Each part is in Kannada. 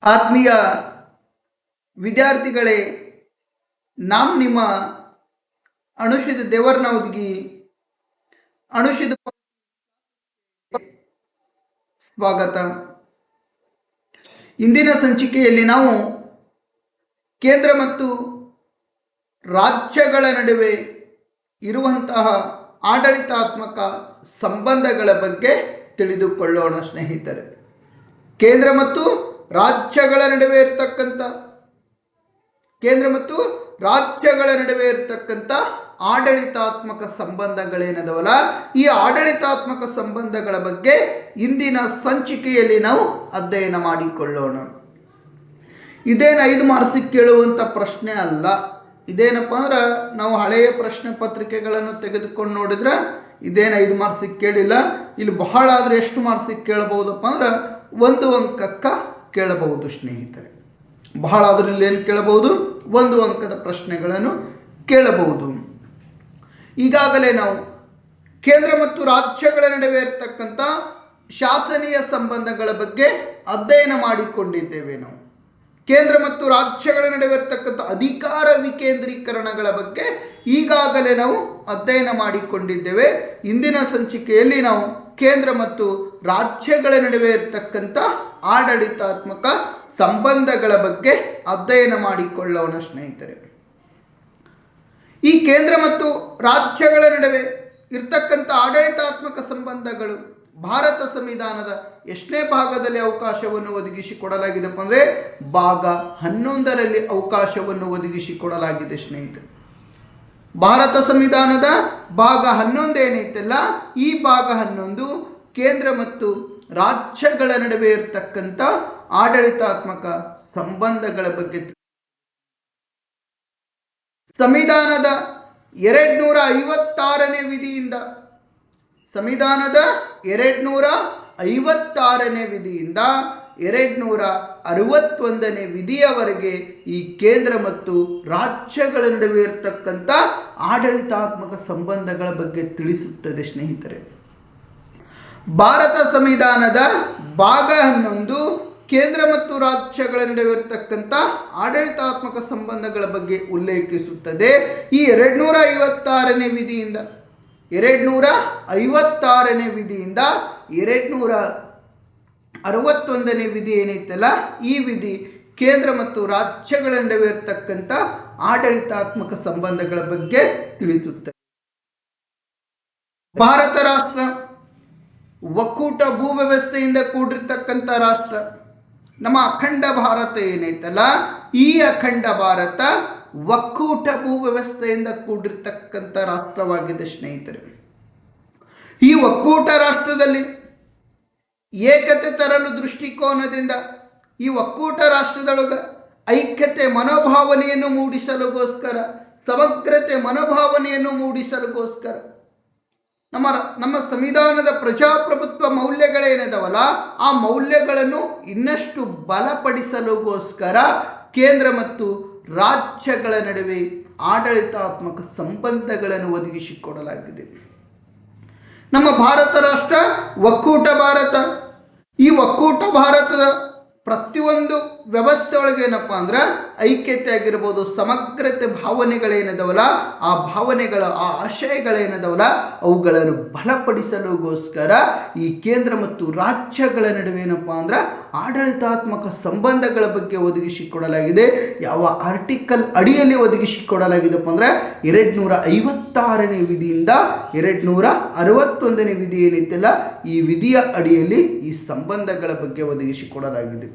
ಆತ್ಮೀಯ ವಿದ್ಯಾರ್ಥಿಗಳೇ, ನಾವು ನಿಮ್ಮ ಅನುಷಿದ ದೇವರನವದಿಗಿ ಅನುಷಿದ ಸ್ವಾಗತ. ಇಂದಿನ ಸಂಚಿಕೆಯಲ್ಲಿ ನಾವು ಕೇಂದ್ರ ಮತ್ತು ರಾಜ್ಯಗಳ ನಡುವೆ ಇರುವಂತಹ ಆಡಳಿತಾತ್ಮಕ ಸಂಬಂಧಗಳ ಬಗ್ಗೆ ತಿಳಿದುಕೊಳ್ಳೋಣ ಸ್ನೇಹಿತರೆ. ಕೇಂದ್ರ ಮತ್ತು ರಾಜ್ಯಗಳ ನಡುವೆ ಇರತಕ್ಕಂಥ ಆಡಳಿತಾತ್ಮಕ ಸಂಬಂಧಗಳೇನದವಲ್ಲ, ಈ ಆಡಳಿತಾತ್ಮಕ ಸಂಬಂಧಗಳ ಬಗ್ಗೆ ಇಂದಿನ ಸಂಚಿಕೆಯಲ್ಲಿ ನಾವು ಅಧ್ಯಯನ ಮಾಡಿಕೊಳ್ಳೋಣ. ಇದೇನು 5 ಮಾರ್ಕ್ಸಿಗೆ ಕೇಳುವಂಥ ಪ್ರಶ್ನೆ ಅಲ್ಲ. ಇದೇನಪ್ಪ ಅಂದ್ರೆ ನಾವು ಹಳೆಯ ಪ್ರಶ್ನೆ ಪತ್ರಿಕೆಗಳನ್ನು ತೆಗೆದುಕೊಂಡು ನೋಡಿದ್ರೆ ಇದೇನು 5 ಮಾರ್ಕ್ಸಿಗೆ ಕೇಳಿಲ್ಲ. ಇಲ್ಲಿ ಬಹಳ ಆದರೆ ಎಷ್ಟು ಮಾರ್ಕ್ಸಿಗೆ ಕೇಳಬಹುದಪ್ಪ ಅಂದ್ರೆ 1 ಅಂಕಕ್ಕೆ ಕೇಳಬಹುದು ಸ್ನೇಹಿತರೆ. ಬಹಳ ಆದ್ರೆ ಇಲ್ಲಿ ಏನು ಕೇಳಬಹುದು, 1 ಅಂಕದ ಪ್ರಶ್ನೆಗಳನ್ನು ಕೇಳಬಹುದು. ಈಗಾಗಲೇ ನಾವು ಕೇಂದ್ರ ಮತ್ತು ರಾಜ್ಯಗಳ ನಡುವೆ ಇರತಕ್ಕಂಥ ಶಾಸನೀಯ ಸಂಬಂಧಗಳ ಬಗ್ಗೆ ಅಧ್ಯಯನ ಮಾಡಿಕೊಂಡಿದ್ದೇವೆ. ನಾವು ಕೇಂದ್ರ ಮತ್ತು ರಾಜ್ಯಗಳ ನಡುವೆ ಇರತಕ್ಕಂಥ ಅಧಿಕಾರ ವಿಕೇಂದ್ರೀಕರಣಗಳ ಬಗ್ಗೆ ಈಗಾಗಲೇ ನಾವು ಅಧ್ಯಯನ ಮಾಡಿಕೊಂಡಿದ್ದೇವೆ. ಇಂದಿನ ಸಂಚಿಕೆಯಲ್ಲಿ ನಾವು ಕೇಂದ್ರ ಮತ್ತು ರಾಜ್ಯಗಳ ನಡುವೆ ಇರತಕ್ಕಂಥ ಆಡಳಿತಾತ್ಮಕ ಸಂಬಂಧಗಳ ಬಗ್ಗೆ ಅಧ್ಯಯನ ಮಾಡಿಕೊಳ್ಳೋಣ ಸ್ನೇಹಿತರೆ. ಈ ಕೇಂದ್ರ ಮತ್ತು ರಾಜ್ಯಗಳ ನಡುವೆ ಇರ್ತಕ್ಕಂಥ ಆಡಳಿತಾತ್ಮಕ ಸಂಬಂಧಗಳು ಭಾರತ ಸಂವಿಧಾನದ ಎಷ್ಟನೇ ಭಾಗದಲ್ಲಿ ಅವಕಾಶವನ್ನು ಒದಗಿಸಿಕೊಡಲಾಗಿದೆಪ್ಪ ಅಂದರೆ ಭಾಗ 11ರಲ್ಲಿ ಅವಕಾಶವನ್ನು ಒದಗಿಸಿಕೊಡಲಾಗಿದೆ ಸ್ನೇಹಿತರೆ. ಭಾರತ ಸಂವಿಧಾನದ ಭಾಗ 11 ಏನೈತಲ್ಲ, ಈ ಭಾಗ 11 ಕೇಂದ್ರ ಮತ್ತು ರಾಜ್ಯಗಳ ನಡುವೆ ಇರತಕ್ಕಂಥ ಆಡಳಿತಾತ್ಮಕ ಸಂಬಂಧಗಳ ಬಗ್ಗೆ ಸಂವಿಧಾನದ 256ನೇ ವಿಧಿಯಿಂದ 261ನೇ ವಿಧಿಯವರೆಗೆ ಈ ಕೇಂದ್ರ ಮತ್ತು ರಾಜ್ಯಗಳ ನಡುವೆ ಇರತಕ್ಕಂಥ ಆಡಳಿತಾತ್ಮಕ ಸಂಬಂಧಗಳ ಬಗ್ಗೆ ತಿಳಿಸುತ್ತದೆ ಸ್ನೇಹಿತರೆ. ಭಾರತ ಸಂವಿಧಾನದ ಭಾಗ 11 ಕೇಂದ್ರ ಮತ್ತು ರಾಜ್ಯಗಳ ನಡುವೆ ಇರತಕ್ಕಂಥ ಆಡಳಿತಾತ್ಮಕ ಸಂಬಂಧಗಳ ಬಗ್ಗೆ ಉಲ್ಲೇಖಿಸುತ್ತದೆ. ಈ 256ನೇ ವಿಧಿಯಿಂದ 261ನೇ ವಿಧಿ ಏನೈತಲ್ಲ, ಈ ವಿಧಿ ಕೇಂದ್ರ ಮತ್ತು ರಾಜ್ಯಗಳ ನಡುವೆ ಇರತಕ್ಕಂಥ ಆಡಳಿತಾತ್ಮಕ ಸಂಬಂಧಗಳ ಬಗ್ಗೆ ತಿಳಿಸುತ್ತದೆ. ಭಾರತ ರಾಷ್ಟ್ರ ಒಕ್ಕೂಟ ಭೂ ವ್ಯವಸ್ಥೆಯಿಂದ ಕೂಡಿರ್ತಕ್ಕಂಥ ರಾಷ್ಟ್ರ. ನಮ್ಮ ಅಖಂಡ ಭಾರತ ಏನೈತಲ್ಲ, ಈ ಅಖಂಡ ಭಾರತ ಒಕ್ಕೂಟ ಭೂ ವ್ಯವಸ್ಥೆಯಿಂದ ಕೂಡಿರ್ತಕ್ಕಂಥ ರಾಷ್ಟ್ರವಾಗಿದೆ ಸ್ನೇಹಿತರೆ. ಈ ಒಕ್ಕೂಟ ರಾಷ್ಟ್ರದಲ್ಲಿ ಏಕತೆ ತರಲು ದೃಷ್ಟಿಕೋನದಿಂದ ಈ ಒಕ್ಕೂಟ ರಾಷ್ಟ್ರದೊಳಗೆ ಐಕ್ಯತೆ ಮನೋಭಾವನೆಯನ್ನು ಮೂಡಿಸಲುಗೋಸ್ಕರ, ಸಮಗ್ರತೆ ಮನೋಭಾವನೆಯನ್ನು ಮೂಡಿಸಲುಗೋಸ್ಕರ ನಮ್ಮ ಸಂವಿಧಾನದ ಪ್ರಜಾಪ್ರಭುತ್ವ ಮೌಲ್ಯಗಳೇನಿದಾವಲ್ಲ, ಆ ಮೌಲ್ಯಗಳನ್ನು ಇನ್ನಷ್ಟು ಬಲಪಡಿಸಲುಗೋಸ್ಕರ ಕೇಂದ್ರ ಮತ್ತು ರಾಜ್ಯಗಳ ನಡುವೆ ಆಡಳಿತಾತ್ಮಕ ಸಂಬಂಧಗಳನ್ನು ಒದಗಿಸಿಕೊಡಲಾಗಿದೆ. ನಮ್ಮ ಭಾರತ ರಾಷ್ಟ್ರ ಒಕ್ಕೂಟ ಭಾರತ. ಈ ಒಕ್ಕೂಟ ಭಾರತದ ಪ್ರತಿಯೊಂದು ವ್ಯವಸ್ಥೆ ಒಳಗೆ ಏನಪ್ಪ ಅಂದ್ರೆ ಐಕ್ಯತೆ ಆಗಿರ್ಬೋದು, ಸಮಗ್ರತೆ ಭಾವನೆಗಳೇನದವಲ್ಲ, ಆ ಭಾವನೆಗಳ ಆ ಆಶಯಗಳೇನದವಲ್ಲ ಅವುಗಳನ್ನು ಬಲಪಡಿಸಲುಗೋಸ್ಕರ ಈ ಕೇಂದ್ರ ಮತ್ತು ರಾಜ್ಯಗಳ ನಡುವೆ ಏನಪ್ಪ ಅಂದ್ರೆ ಆಡಳಿತಾತ್ಮಕ ಸಂಬಂಧಗಳ ಬಗ್ಗೆ ಒದಗಿಸಿಕೊಡಲಾಗಿದೆ. ಯಾವ ಆರ್ಟಿಕಲ್ ಅಡಿಯಲ್ಲಿ ಒದಗಿಸಿಕೊಡಲಾಗಿದೆಪ್ಪ ಅಂದ್ರೆ 256ನೇ ವಿಧಿಯಿಂದ 261ನೇ ವಿಧಿ ಏನೈತಿಲ್ಲ, ಈ ವಿಧಿಯ ಅಡಿಯಲ್ಲಿ ಈ ಸಂಬಂಧಗಳ ಬಗ್ಗೆ ಒದಗಿಸಿಕೊಡಲಾಗಿದೆ.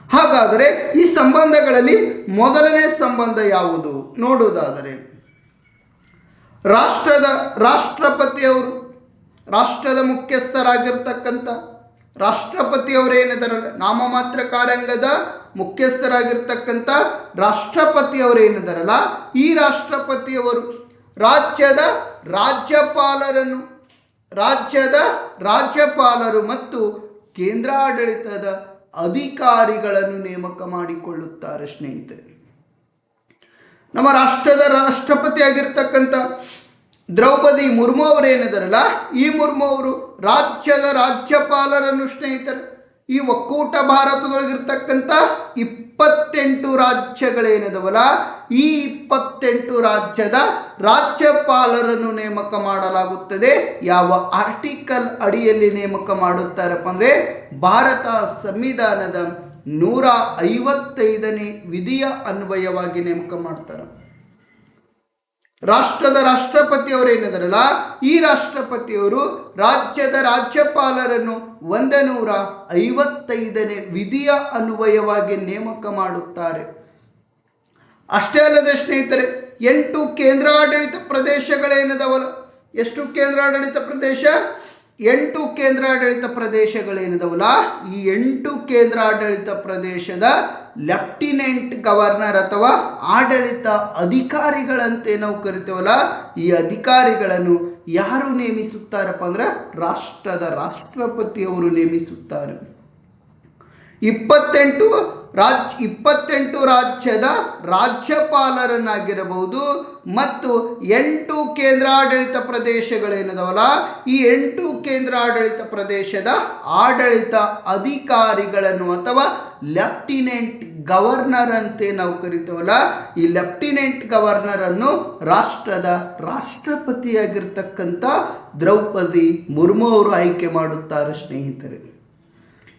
ಹಾಗಾದರೆ ಈ ಸಂಬಂಧಗಳಲ್ಲಿ ಮೊದಲನೇ ಸಂಬಂಧ ಯಾವುದು ನೋಡುವುದಾದರೆ, ರಾಷ್ಟ್ರಪತಿಯವರು, ರಾಷ್ಟ್ರದ ಮುಖ್ಯಸ್ಥರಾಗಿರ್ತಕ್ಕಂಥ ರಾಷ್ಟ್ರಪತಿಯವರೇನಿದಾರಲ್ಲ, ನಾಮಮಾತ್ರ ಕಾರ್ಯಾಂಗದ ಮುಖ್ಯಸ್ಥರಾಗಿರ್ತಕ್ಕಂಥ ರಾಷ್ಟ್ರಪತಿಯವರೇನಿದಾರಲ್ಲ, ಈ ರಾಷ್ಟ್ರಪತಿಯವರು ರಾಜ್ಯದ ರಾಜ್ಯಪಾಲರು ಮತ್ತು ಕೇಂದ್ರಾಡಳಿತದ ಅಧಿಕಾರಿಗಳನ್ನು ನೇಮಕ ಮಾಡಿಕೊಳ್ಳುತ್ತಾರೆ ಸ್ನೇಹಿತರೆ. ನಮ್ಮ ರಾಷ್ಟ್ರದ ರಾಷ್ಟ್ರಪತಿ ಆಗಿರ್ತಕ್ಕಂಥ ದ್ರೌಪದಿ ಮುರ್ಮು ಅವರೇನಿದಾರಲ್ಲ, ಈ ಮುರ್ಮು ಅವರು ರಾಜ್ಯದ ರಾಜ್ಯಪಾಲರನ್ನು ಸ್ನೇಹಿತರೆ ಈ ಒಕ್ಕೂಟ ಭಾರತದೊಳಗಿರ್ತಕ್ಕಂಥ 28 ರಾಜ್ಯಗಳೇನಿದವಲ್ಲ, ಈ 28 ರಾಜ್ಯದ ರಾಜ್ಯಪಾಲರನ್ನು ನೇಮಕ ಮಾಡಲಾಗುತ್ತದೆ. ಯಾವ ಆರ್ಟಿಕಲ್ ಅಡಿಯಲ್ಲಿ ನೇಮಕ ಮಾಡುತ್ತಾರಪ್ಪ ಅಂದರೆ ಭಾರತ ಸಂವಿಧಾನದ 155ನೇ ವಿಧಿಯ ಅನ್ವಯವಾಗಿ ನೇಮಕ ಮಾಡ್ತಾರೆ. ರಾಷ್ಟ್ರದ ರಾಷ್ಟ್ರಪತಿಯವರು ಏನಿದಾರಲ್ಲ, ಈ ರಾಷ್ಟ್ರಪತಿಯವರು ರಾಜ್ಯದ ರಾಜ್ಯಪಾಲರನ್ನು 155ನೇ ವಿಧಿಯ ಅನ್ವಯವಾಗಿ ನೇಮಕ ಮಾಡುತ್ತಾರೆ. ಅಷ್ಟೇ ಅಲ್ಲದೆ ಸ್ನೇಹಿತರೆ, 8 ಕೇಂದ್ರಾಡಳಿತ ಪ್ರದೇಶಗಳೇನಿದಾವಲ್ಲ, ಎಷ್ಟು ಕೇಂದ್ರಾಡಳಿತ ಪ್ರದೇಶ? 8 ಕೇಂದ್ರಾಡಳಿತ ಪ್ರದೇಶಗಳೇನಿದಾವಲ್ಲ, ಈ 8 ಕೇಂದ್ರಾಡಳಿತ ಪ್ರದೇಶದ ಲೆಫ್ಟಿನೆಂಟ್ ಗವರ್ನರ್ ಅಥವಾ ಆಡಳಿತ ಅಧಿಕಾರಿಗಳಂತೆ ನಾವು ಕರಿತೇವಲ್ಲ, ಈ ಅಧಿಕಾರಿಗಳನ್ನು ಯಾರು ನೇಮಿಸುತ್ತಾರಪ್ಪ ಅಂದ್ರೆ ರಾಷ್ಟ್ರದ ರಾಷ್ಟ್ರಪತಿಯವರು ನೇಮಿಸುತ್ತಾರೆ. 28 ರಾಜ್ಯದ ರಾಜ್ಯಪಾಲರನ್ನಾಗಿರಬಹುದು ಮತ್ತು 8 ಕೇಂದ್ರಾಡಳಿತ ಪ್ರದೇಶಗಳೇನದವಲ್ಲ, ಈ 8 ಕೇಂದ್ರಾಡಳಿತ ಪ್ರದೇಶದ ಆಡಳಿತ ಅಧಿಕಾರಿಗಳನ್ನು ಅಥವಾ ಲೆಫ್ಟಿನೆಂಟ್ ಗವರ್ನರ್ ಅಂತೆ ನಾವು ಕರಿತೇವಲ್ಲ, ಈ ಲೆಫ್ಟಿನೆಂಟ್ ಗವರ್ನರ್ ಅನ್ನು ರಾಷ್ಟ್ರದ ರಾಷ್ಟ್ರಪತಿಯಾಗಿರ್ತಕ್ಕಂಥ ದ್ರೌಪದಿ ಮುರ್ಮು ಅವರು ಆಯ್ಕೆ ಮಾಡುತ್ತಾರೆ ಸ್ನೇಹಿತರೆ.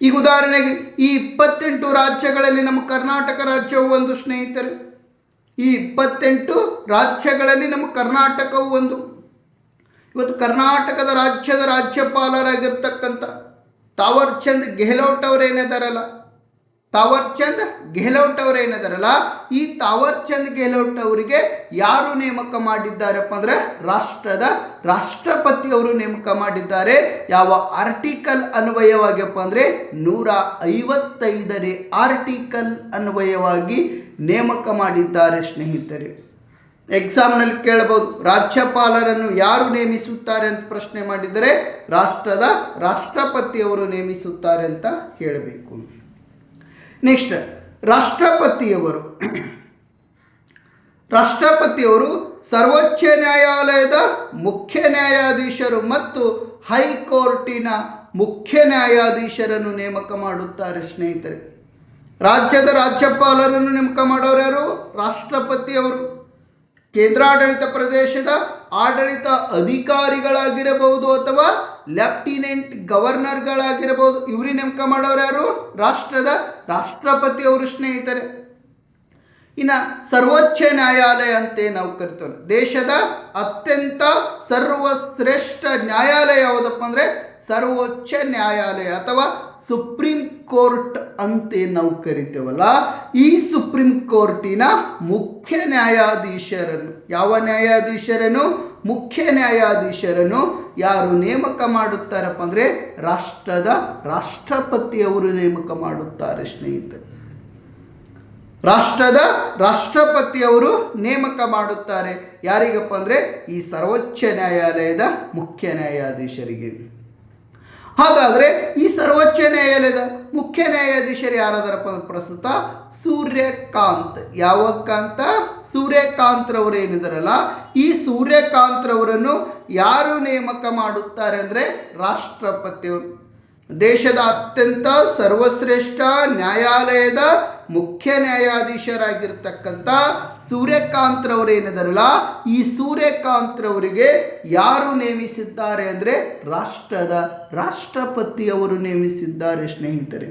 ಈಗ ಉದಾಹರಣೆಗೆ ಈ 28 ರಾಜ್ಯಗಳಲ್ಲಿ ನಮ್ಮ ಕರ್ನಾಟಕ ರಾಜ್ಯವು ಒಂದು ಸ್ನೇಹಿತರೆ. ಈ 28 ರಾಜ್ಯಗಳಲ್ಲಿ ನಮ್ಮ ಕರ್ನಾಟಕವು ಒಂದು. ಇವತ್ತು ಕರ್ನಾಟಕದ ರಾಜ್ಯದ ರಾಜ್ಯಪಾಲರಾಗಿರ್ತಕ್ಕಂಥ ತಾವರ್ಚಂದ್ ಗೆಹ್ಲೋಟ್ ಅವರೇನಿದಾರಲ್ಲ, ಈ ತಾವರ್ಚಂದ್ ಗೆಹ್ಲೋಟ್ ಅವರಿಗೆ ಯಾರು ನೇಮಕ ಮಾಡಿದ್ದಾರಪ್ಪ ಅಂದ್ರೆ ರಾಷ್ಟ್ರದ ರಾಷ್ಟ್ರಪತಿಯವರು ನೇಮಕ ಮಾಡಿದ್ದಾರೆ. ಯಾವ ಆರ್ಟಿಕಲ್ ಅನ್ವಯವಾಗಿಪ್ಪ ಅಂದ್ರೆ 155ನೇ ಆರ್ಟಿಕಲ್ ಅನ್ವಯವಾಗಿ ನೇಮಕ ಮಾಡಿದ್ದಾರೆ ಸ್ನೇಹಿತರೆ. ಎಕ್ಸಾಮ್ನಲ್ಲಿ ಕೇಳಬಹುದು, ರಾಜ್ಯಪಾಲರನ್ನು ಯಾರು ನೇಮಿಸುತ್ತಾರೆ ಅಂತ ಪ್ರಶ್ನೆ ಮಾಡಿದರೆ ರಾಷ್ಟ್ರದ ರಾಷ್ಟ್ರಪತಿಯವರು ನೇಮಿಸುತ್ತಾರೆ ಅಂತ ಹೇಳಬೇಕು. ನೆಕ್ಸ್ಟ್, ರಾಷ್ಟ್ರಪತಿಯವರು ಸರ್ವೋಚ್ಚ ನ್ಯಾಯಾಲಯದ ಮುಖ್ಯ ನ್ಯಾಯಾಧೀಶರು ಮತ್ತು ಹೈಕೋರ್ಟಿನ ಮುಖ್ಯ ನ್ಯಾಯಾಧೀಶರನ್ನು ನೇಮಕ ಮಾಡುತ್ತಾರೆ ಸ್ನೇಹಿತರೆ. ರಾಜ್ಯದ ರಾಜ್ಯಪಾಲರನ್ನು ನೇಮಕ ಮಾಡೋರು ಯಾರು? ರಾಷ್ಟ್ರಪತಿಯವರು. ಕೇಂದ್ರಾಡಳಿತ ಪ್ರದೇಶದ ಆಡಳಿತ ಅಧಿಕಾರಿಗಳಾಗಿರಬಹುದು ಅಥವಾ ಲೆಫ್ಟಿನೆಂಟ್ ಗವರ್ನರ್ಗಳಾಗಿರಬಹುದು, ಇವ್ರಿಗೆ ನೇಮಕ ಮಾಡೋರು ಯಾರು? ರಾಷ್ಟ್ರದ ರಾಷ್ಟ್ರಪತಿಯವರು ಸ್ನೇಹಿತರೆ. ಇನ್ನು ಸರ್ವೋಚ್ಚ ನ್ಯಾಯಾಲಯ ಅಂತ ನಾವು ಕರಿತೇವೆ. ದೇಶದ ಅತ್ಯಂತ ಸರ್ವಶ್ರೇಷ್ಠ ನ್ಯಾಯಾಲಯ ಯಾವುದಪ್ಪ ಅಂದರೆ ಸರ್ವೋಚ್ಚ ನ್ಯಾಯಾಲಯ ಅಥವಾ ಸುಪ್ರೀಂ ಕೋರ್ಟ್ ಅಂತ ನಾವು ಕರಿತೇವಲ್ಲ, ಈ ಸುಪ್ರೀಂ ಕೋರ್ಟಿನ ಮುಖ್ಯ ನ್ಯಾಯಾಧೀಶರನ್ನು, ಯಾವ ನ್ಯಾಯಾಧೀಶರನ್ನು? ಮುಖ್ಯ ನ್ಯಾಯಾಧೀಶರನ್ನು ಯಾರು ನೇಮಕ ಮಾಡುತ್ತಾರಪ್ಪ ಅಂದರೆ ರಾಷ್ಟ್ರದ ರಾಷ್ಟ್ರಪತಿಯವರು ನೇಮಕ ಮಾಡುತ್ತಾರೆ ಸ್ನೇಹಿತರೆ. ರಾಷ್ಟ್ರದ ರಾಷ್ಟ್ರಪತಿಯವರು ನೇಮಕ ಮಾಡುತ್ತಾರೆ. ಯಾರಿಗಪ್ಪ ಅಂದರೆ ಈ ಸರ್ವೋಚ್ಚ ನ್ಯಾಯಾಲಯದ ಮುಖ್ಯ ನ್ಯಾಯಾಧೀಶರಿಗೆ. ಹಾಗಾದರೆ ಈ ಸರ್ವೋಚ್ಚ ನ್ಯಾಯಾಲಯದ ಮುಖ್ಯ ನ್ಯಾಯಾಧೀಶರು ಯಾರಾದರಪ್ಪ ಪ್ರಸ್ತುತ ಸೂರ್ಯಕಾಂತ್. ಯಾವ ಕಾಂತ? ಸೂರ್ಯಕಾಂತ್ ರವರು ಏನಿದಾರಲ್ಲ, ಈ ಸೂರ್ಯಕಾಂತ್ ರವರನ್ನು ಯಾರು ನೇಮಕ ಮಾಡುತ್ತಾರೆ ಅಂದರೆ ರಾಷ್ಟ್ರಪತಿಯವರು. ದೇಶದ ಅತ್ಯಂತ ಸರ್ವಶ್ರೇಷ್ಠ ನ್ಯಾಯಾಲಯದ ಮುಖ್ಯ ನ್ಯಾಯಾಧೀಶರಾಗಿರ್ತಕ್ಕಂಥ ಸೂರ್ಯಕಾಂತ್ ರವರು ಏನಿದಾರಲ್ಲ, ಈ ಸೂರ್ಯಕಾಂತ್ ರವರಿಗೆ ಯಾರು ನೇಮಿಸಿದ್ದಾರೆ ಅಂದರೆ ರಾಷ್ಟ್ರದ ರಾಷ್ಟ್ರಪತಿಯವರು ನೇಮಿಸಿದ್ದಾರೆ ಸ್ನೇಹಿತರೆ.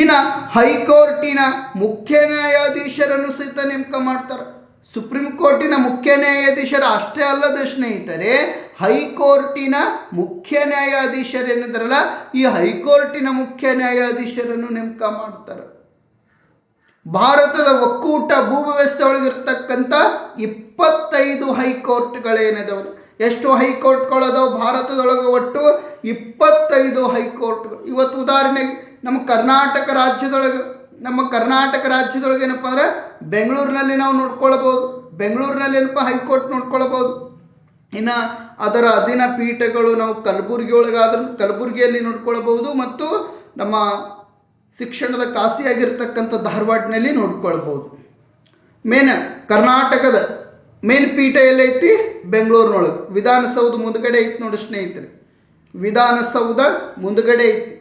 ಇನ್ನು ಹೈಕೋರ್ಟಿನ ಮುಖ್ಯ ನ್ಯಾಯಾಧೀಶರನ್ನು ಸಹಿತ ನೇಮಕ ಮಾಡ್ತಾರೆ. ಸುಪ್ರೀಂ ಕೋರ್ಟಿನ ಮುಖ್ಯ ನ್ಯಾಯಾಧೀಶರು ಅಷ್ಟೇ ಅಲ್ಲದ ಸ್ನೇಹಿತರೆ, ಹೈಕೋರ್ಟಿನ ಮುಖ್ಯ ನ್ಯಾಯಾಧೀಶರೇನಿದಾರಲ್ಲ, ಈ ಹೈಕೋರ್ಟಿನ ಮುಖ್ಯ ನ್ಯಾಯಾಧೀಶರನ್ನು ನೇಮಕ ಮಾಡ್ತಾರೆ. ಭಾರತದ ಒಕ್ಕೂಟ ಭೂವ್ಯವಸ್ಥೆ ಒಳಗಿರ್ತಕ್ಕಂಥ 25 ಹೈಕೋರ್ಟ್ಗಳೇನಿದಾವೆ. ಎಷ್ಟು ಹೈಕೋರ್ಟ್ಗಳದಾವೆ ಭಾರತದೊಳಗೆ? ಒಟ್ಟು 25 ಹೈಕೋರ್ಟ್ಗಳು. ಇವತ್ತು ಉದಾಹರಣೆಗೆ ನಮ್ಮ ಕರ್ನಾಟಕ ರಾಜ್ಯದೊಳಗೆ ಏನಪ್ಪ ಅಂದರೆ ಬೆಂಗಳೂರಿನಲ್ಲಿ ನಾವು ನೋಡ್ಕೊಳ್ಬೋದು. ಬೆಂಗಳೂರಿನಲ್ಲಿ ಏನಪ್ಪ ಹೈಕೋರ್ಟ್ ನೋಡ್ಕೊಳ್ಬೋದು. ಇನ್ನು ಅದರ ಅಧೀನ ಪೀಠಗಳು ನಾವು ಕಲಬುರಗಿಯಲ್ಲಿ ನೋಡ್ಕೊಳ್ಬಹುದು ಮತ್ತು ನಮ್ಮ ಶಿಕ್ಷಣದ ಕಾಶಿಯಾಗಿರ್ತಕ್ಕಂಥ ಧಾರವಾಡನಲ್ಲಿ ನೋಡ್ಕೊಳ್ಬೋದು. ಕರ್ನಾಟಕದ ಮೇನ್ ಪೀಠ ಎಲ್ಲೈತಿ? ಬೆಂಗಳೂರಿನೊಳಗೆ ವಿಧಾನಸೌಧ ಮುಂದ್ಗಡೆ ಐತಿ ನೋಡಿ ಸ್ನೇಹಿತರೆ. ವಿಧಾನಸೌಧ ಮುಂದ್ಗಡೆ ಐತಿ.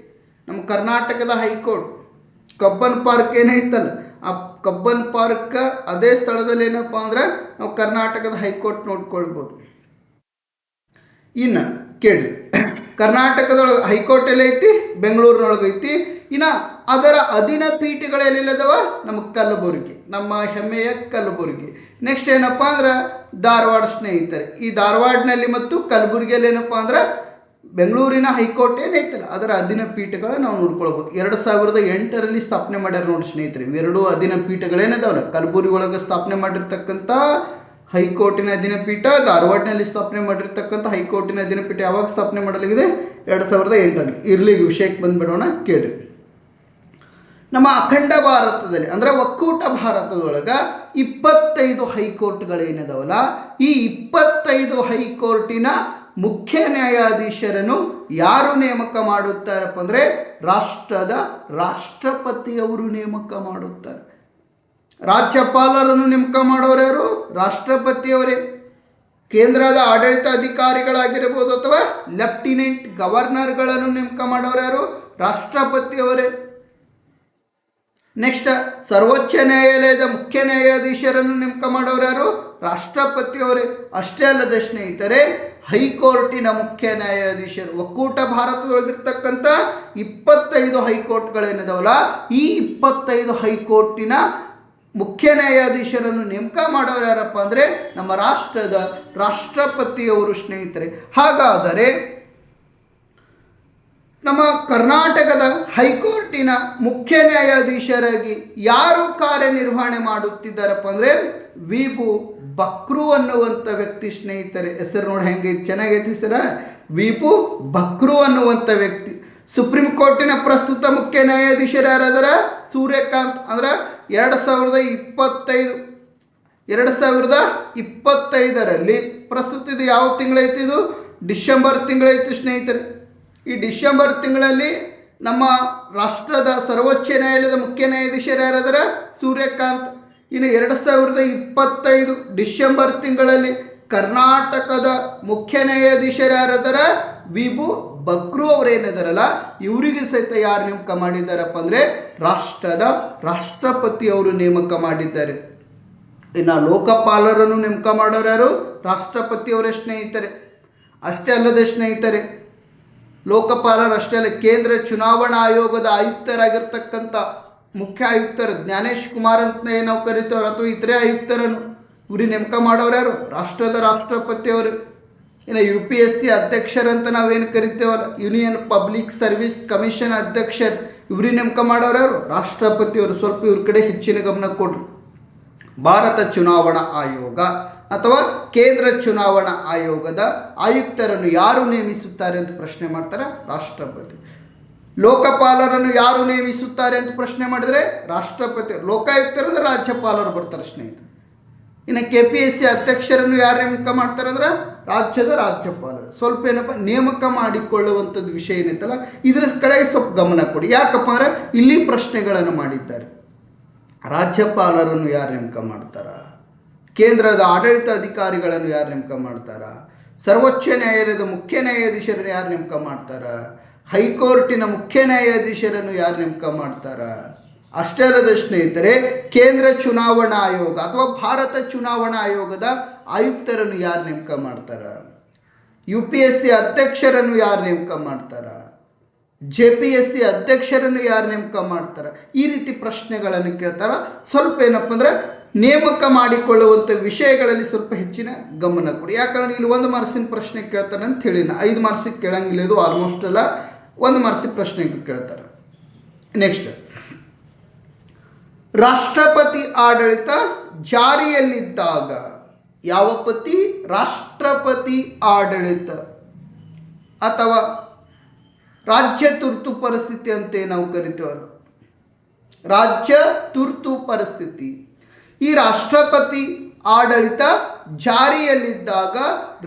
ನಮ್ಮ ಕರ್ನಾಟಕದ ಹೈಕೋರ್ಟ್ ಕಬ್ಬನ್ ಪಾರ್ಕ್ ಏನೈತಲ್ಲ, ಆ ಕಬ್ಬನ್ ಪಾರ್ಕ್ ಅದೇ ಸ್ಥಳದಲ್ಲಿ ಏನಪ್ಪ ಅಂದ್ರೆ ನಾವು ಕರ್ನಾಟಕದ ಹೈಕೋರ್ಟ್ ನೋಡ್ಕೊಳ್ಬೋದು. ಇನ್ನು ಕೇಳ್ರಿ, ಕರ್ನಾಟಕದೊಳಗೆ ಹೈಕೋರ್ಟ್ ಎಲ್ಲ ಐತಿ, ಬೆಂಗಳೂರಿನೊಳಗೆ ಐತಿ. ಇನ್ನು ಅದರ ಅಧೀನ ಪೀಠಗಳೆಲ್ಲದವ ನಮ್ಮ ಕಲಬುರಗಿ, ನಮ್ಮ ಹೆಮ್ಮೆಯ ಕಲಬುರಗಿ. ನೆಕ್ಸ್ಟ್ ಏನಪ್ಪ ಅಂದ್ರೆ ಧಾರವಾಡ ಸ್ನೇಹಿತರೆ. ಈ ಧಾರವಾಡನಲ್ಲಿ ಮತ್ತು ಕಲಬುರಗಿಯಲ್ಲಿ ಏನಪ್ಪ ಅಂದ್ರೆ ಬೆಂಗಳೂರಿನ ಹೈಕೋರ್ಟ್ ಏನೈತಲ್ಲ ಅದರ ಅಧೀನ ಪೀಠಗಳ ನಾವು ನೋಡ್ಕೊಳ್ಬೋದು. 2008ರಲ್ಲಿ ಸ್ಥಾಪನೆ ಮಾಡ್ಯಾರ ನೋಡಿ ಸ್ನೇಹಿತರೆ. ಇವೆರಡು ಅಧೀನ ಪೀಠಗಳೇನಿದಾವಲ್ಲ, ಕಲಬುರಗಿ ಒಳಗೆ ಸ್ಥಾಪನೆ ಮಾಡಿರ್ತಕ್ಕಂಥ ಹೈಕೋರ್ಟಿನ ಅಧೀನ ಪೀಠ, ಧಾರವಾಡನಲ್ಲಿ ಸ್ಥಾಪನೆ ಮಾಡಿರ್ತಕ್ಕಂಥ ಹೈಕೋರ್ಟಿನ ಅಧೀನ ಪೀಠ ಯಾವಾಗ ಸ್ಥಾಪನೆ ಮಾಡಲಾಗಿದೆ? 2008ರಲ್ಲಿ. ಇರಲಿ, ವಿಷಯಕ್ಕೆ ಬಂದುಬಿಡೋಣ, ಕೇಳ್ರಿ. ನಮ್ಮ ಅಖಂಡ ಭಾರತದಲ್ಲಿ ಅಂದರೆ ಒಕ್ಕೂಟ ಭಾರತದೊಳಗೆ 25 ಹೈಕೋರ್ಟ್ಗಳೇನಿದಾವಲ್ಲ, ಈ 25 ಹೈಕೋರ್ಟಿನ ಮುಖ್ಯ ನ್ಯಾಯಾಧೀಶರನ್ನು ಯಾರು ನೇಮಕ ಮಾಡುತ್ತಾರಪ್ಪ ಅಂದರೆ ರಾಷ್ಟ್ರದ ರಾಷ್ಟ್ರಪತಿಯವರು ನೇಮಕ ಮಾಡುತ್ತಾರೆ. ರಾಜ್ಯಪಾಲರನ್ನು ನೇಮಕ ಮಾಡೋರು ಯಾರು? ರಾಷ್ಟ್ರಪತಿಯವರೇ. ಕೇಂದ್ರದ ಆಡಳಿತ ಅಧಿಕಾರಿಗಳಾಗಿರ್ಬೋದು ಅಥವಾ ಲೆಫ್ಟಿನೆಂಟ್ ಗವರ್ನರ್ಗಳನ್ನು ನೇಮಕ ಮಾಡೋರು ಯಾರು? ರಾಷ್ಟ್ರಪತಿಯವರೇ. ನೆಕ್ಸ್ಟ್, ಸರ್ವೋಚ್ಚ ನ್ಯಾಯಾಲಯದ ಮುಖ್ಯ ನ್ಯಾಯಾಧೀಶರನ್ನು ನೇಮಕ ಮಾಡೋರು ಯಾರು? ರಾಷ್ಟ್ರಪತಿಯವರೇ. ಅಷ್ಟೇ ಅಲ್ಲದೆ ಸ್ನೇಹಿತರೆ, ಹೈಕೋರ್ಟಿನ ಮುಖ್ಯ ನ್ಯಾಯಾಧೀಶರು, ಒಕ್ಕೂಟ ಭಾರತದೊಳಗಿರ್ತಕ್ಕಂಥ 25 ಹೈಕೋರ್ಟ್ಗಳೇನಿದಾವಲ್ಲ, ಈ 25 ಹೈಕೋರ್ಟಿನ ಮುಖ್ಯ ನ್ಯಾಯಾಧೀಶರನ್ನು ನೇಮಕ ಮಾಡೋರು ಯಾರಪ್ಪ ಅಂದರೆ ನಮ್ಮ ರಾಷ್ಟ್ರದ ರಾಷ್ಟ್ರಪತಿಯವರು ಸ್ನೇಹಿತರೆ. ಹಾಗಾದರೆ ನಮ್ಮ ಕರ್ನಾಟಕದ ಹೈಕೋರ್ಟಿನ ಮುಖ್ಯ ನ್ಯಾಯಾಧೀಶರಾಗಿ ಯಾರು ಕಾರ್ಯನಿರ್ವಹಣೆ ಮಾಡುತ್ತಿದ್ದಾರಪ್ಪ ಅಂದರೆ ವಿಭು ಬಕ್ರು ಅನ್ನುವಂಥ ವ್ಯಕ್ತಿ ಸ್ನೇಹಿತರೆ. ಹೆಸರು ನೋಡಿ ಹೆಂಗೈತಿ, ಚೆನ್ನಾಗೈತಿ ಹೆಸರ, ವಿಭು ಬಕ್ರು ಅನ್ನುವಂಥ ವ್ಯಕ್ತಿ. ಸುಪ್ರೀಂ ಕೋರ್ಟಿನ ಪ್ರಸ್ತುತ ಮುಖ್ಯ ನ್ಯಾಯಾಧೀಶರು ಯಾರಾದರ? ಸೂರ್ಯಕಾಂತ್. ಅಂದ್ರೆ 2025ರಲ್ಲಿ ಪ್ರಸ್ತುತ ಇದು ಯಾವ ತಿಂಗಳೈತಿ? ಇದು ಡಿಸೆಂಬರ್ ತಿಂಗಳೈತಿ ಸ್ನೇಹಿತರೆ. ಈ ಡಿಸೆಂಬರ್ ತಿಂಗಳಲ್ಲಿ ನಮ್ಮ ರಾಷ್ಟ್ರದ ಸರ್ವೋಚ್ಚ ನ್ಯಾಯಾಲಯದ ಮುಖ್ಯ ನ್ಯಾಯಾಧೀಶರು ಯಾರಾದರ? ಸೂರ್ಯಕಾಂತ್. ಇನ್ನು 2025 ಡಿಸೆಂಬರ್ ತಿಂಗಳಲ್ಲಿ ಕರ್ನಾಟಕದ ಮುಖ್ಯ ನ್ಯಾಯಾಧೀಶರು ಯಾರಾದರ? ವಿಭು ಬಕ್ರು ಅವರೇನಿದಾರಲ್ಲ, ಇವರಿಗೆ ಸಹಿತ ಯಾರು ನೇಮಕ ಮಾಡಿದ್ದಾರಪ್ಪ ಅಂದರೆ ರಾಷ್ಟ್ರದ ರಾಷ್ಟ್ರಪತಿಯವರು ನೇಮಕ ಮಾಡಿದ್ದಾರೆ. ಇನ್ನು ಲೋಕಪಾಲರನ್ನು ನೇಮಕ ಮಾಡೋರು ಯಾರು? ರಾಷ್ಟ್ರಪತಿಯವರೇ ಸ್ನೇಹಿತರೆ. ಅಷ್ಟೇ ಅಲ್ಲದೆ ಸ್ನೇಹಿತರೆ, ಲೋಕಪಾಲರು ಅಷ್ಟೇ ಅಲ್ಲ, ಕೇಂದ್ರ ಚುನಾವಣಾ ಆಯೋಗದ ಆಯುಕ್ತರಾಗಿರ್ತಕ್ಕಂಥ ಮುಖ್ಯ ಆಯುಕ್ತರು ಜ್ಞಾನೇಶ್ ಕುಮಾರ್ ಅಂತ ನಾವು ಕರಿತೇವೆ, ಅಥವಾ ಇತರೆ ಆಯುಕ್ತರನ್ನು ಇವ್ರಿಗೆ ನೇಮಕ ಮಾಡೋರು ಯಾರು? ರಾಷ್ಟ್ರದ ರಾಷ್ಟ್ರಪತಿಯವರು. ಇನ್ನು UPSC ಅಧ್ಯಕ್ಷರಂತ ನಾವೇನು ಕರಿತೇವಲ್ಲ, ಯೂನಿಯನ್ ಪಬ್ಲಿಕ್ ಸರ್ವಿಸ್ ಕಮಿಷನ್ ಅಧ್ಯಕ್ಷರು, ಇವ್ರಿಗೆ ನೇಮಕ ಮಾಡೋರು ಯಾರು? ರಾಷ್ಟ್ರಪತಿಯವರು. ಸ್ವಲ್ಪ ಇವ್ರ ಕಡೆ ಹೆಚ್ಚಿನ ಗಮನ ಕೊಡ್ರಿ. ಭಾರತ ಚುನಾವಣಾ ಆಯೋಗ ಅಥವಾ ಕೇಂದ್ರ ಚುನಾವಣಾ ಆಯೋಗದ ಆಯುಕ್ತರನ್ನು ಯಾರು ನೇಮಿಸುತ್ತಾರೆ ಅಂತ ಪ್ರಶ್ನೆ ಮಾಡ್ತಾರೆ? ರಾಷ್ಟ್ರಪತಿ. ಲೋಕಪಾಲರನ್ನು ಯಾರು ನೇಮಿಸುತ್ತಾರೆ ಅಂತ ಪ್ರಶ್ನೆ ಮಾಡಿದರೆ ರಾಷ್ಟ್ರಪತಿ. ಲೋಕಾಯುಕ್ತರು ಅಂದರೆ ರಾಜ್ಯಪಾಲರು ಬರ್ತಾರೆ ಸ್ನೇಹಿತರೆ. ಇನ್ನು KPSC ಅಧ್ಯಕ್ಷರನ್ನು ಯಾರು ನೇಮಕ ಮಾಡ್ತಾರೆ ಅಂದ್ರೆ ರಾಜ್ಯದ ರಾಜ್ಯಪಾಲರು. ಸ್ವಲ್ಪ ಏನಪ್ಪ ನೇಮಕ ಮಾಡಿಕೊಳ್ಳುವಂಥದ್ದು ವಿಷಯ ಏನೈತಲ್ಲ, ಇದರ ಕಡೆಗೆ ಸ್ವಲ್ಪ ಗಮನ ಕೊಡಿ. ಯಾಕಪ್ಪ ಅಂದರೆ ಇಲ್ಲಿ ಪ್ರಶ್ನೆಗಳನ್ನು ಮಾಡಿದ್ದಾರೆ. ರಾಜ್ಯಪಾಲರನ್ನು ಯಾರು ನೇಮಕ ಮಾಡ್ತಾರ? ಕೇಂದ್ರದ ಆಡಳಿತ ಅಧಿಕಾರಿಗಳನ್ನು ಯಾರು ನೇಮಕ ಮಾಡ್ತಾರ? ಸರ್ವೋಚ್ಚ ನ್ಯಾಯಾಲಯದ ಮುಖ್ಯ ನ್ಯಾಯಾಧೀಶರನ್ನು ಯಾರು ನೇಮಕ ಮಾಡ್ತಾರ? ಹೈಕೋರ್ಟಿನ ಮುಖ್ಯ ನ್ಯಾಯಾಧೀಶರನ್ನು ಯಾರು ನೇಮಕ ಮಾಡ್ತಾರ? ಅಷ್ಟೇ ಅಲ್ಲದ ಸ್ನೇಹಿತರೆ, ಕೇಂದ್ರ ಚುನಾವಣಾ ಆಯೋಗ ಅಥವಾ ಭಾರತ ಚುನಾವಣಾ ಆಯೋಗದ ಆಯುಕ್ತರನ್ನು ಯಾರು ನೇಮಕ ಮಾಡ್ತಾರ? UPSC ಅಧ್ಯಕ್ಷರನ್ನು ಯಾರು ನೇಮಕ ಮಾಡ್ತಾರ? JPSC ಅಧ್ಯಕ್ಷರನ್ನು ಯಾರು ನೇಮಕ ಮಾಡ್ತಾರೆ? ಈ ರೀತಿ ಪ್ರಶ್ನೆಗಳನ್ನು ಕೇಳ್ತಾರ. ಸ್ವಲ್ಪ ಏನಪ್ಪ ಅಂದರೆ ನೇಮಕ ಮಾಡಿಕೊಳ್ಳುವಂಥ ವಿಷಯಗಳಲ್ಲಿ ಸ್ವಲ್ಪ ಹೆಚ್ಚಿನ ಗಮನ ಕೊಡಿ. ಯಾಕಂದರೆ ಇಲ್ಲಿ 1 ಮಾರ್ಕ್ಸಿನ ಪ್ರಶ್ನೆ ಕೇಳ್ತಾರೆ ಅಂತ ಹೇಳಿ, 5 ಮಾರ್ಕ್ಸಿಗೆ ಕೇಳಂಗಿಲ್ಲ, ಇದು ಆಲ್ಮೋಸ್ಟ್ ಎಲ್ಲ 1 ಮಾರ್ಕ್ಸಿನ ಪ್ರಶ್ನೆ ಕೇಳ್ತಾರೆ. ನೆಕ್ಸ್ಟ್, ರಾಷ್ಟ್ರಪತಿ ಆಡಳಿತ ಜಾರಿಯಲ್ಲಿದ್ದಾಗ ಯಾವ ಪತಿ? ರಾಷ್ಟ್ರಪತಿ ಆಡಳಿತ ಅಥವಾ ರಾಜ್ಯ ತುರ್ತು ಪರಿಸ್ಥಿತಿ ಅಂತ ನಾವು ಕರಿತೇವಲ್ಲ, ರಾಜ್ಯ ತುರ್ತು ಪರಿಸ್ಥಿತಿ. ಈ ರಾಷ್ಟ್ರಪತಿ ಆಡಳಿತ ಜಾರಿಯಲ್ಲಿದ್ದಾಗ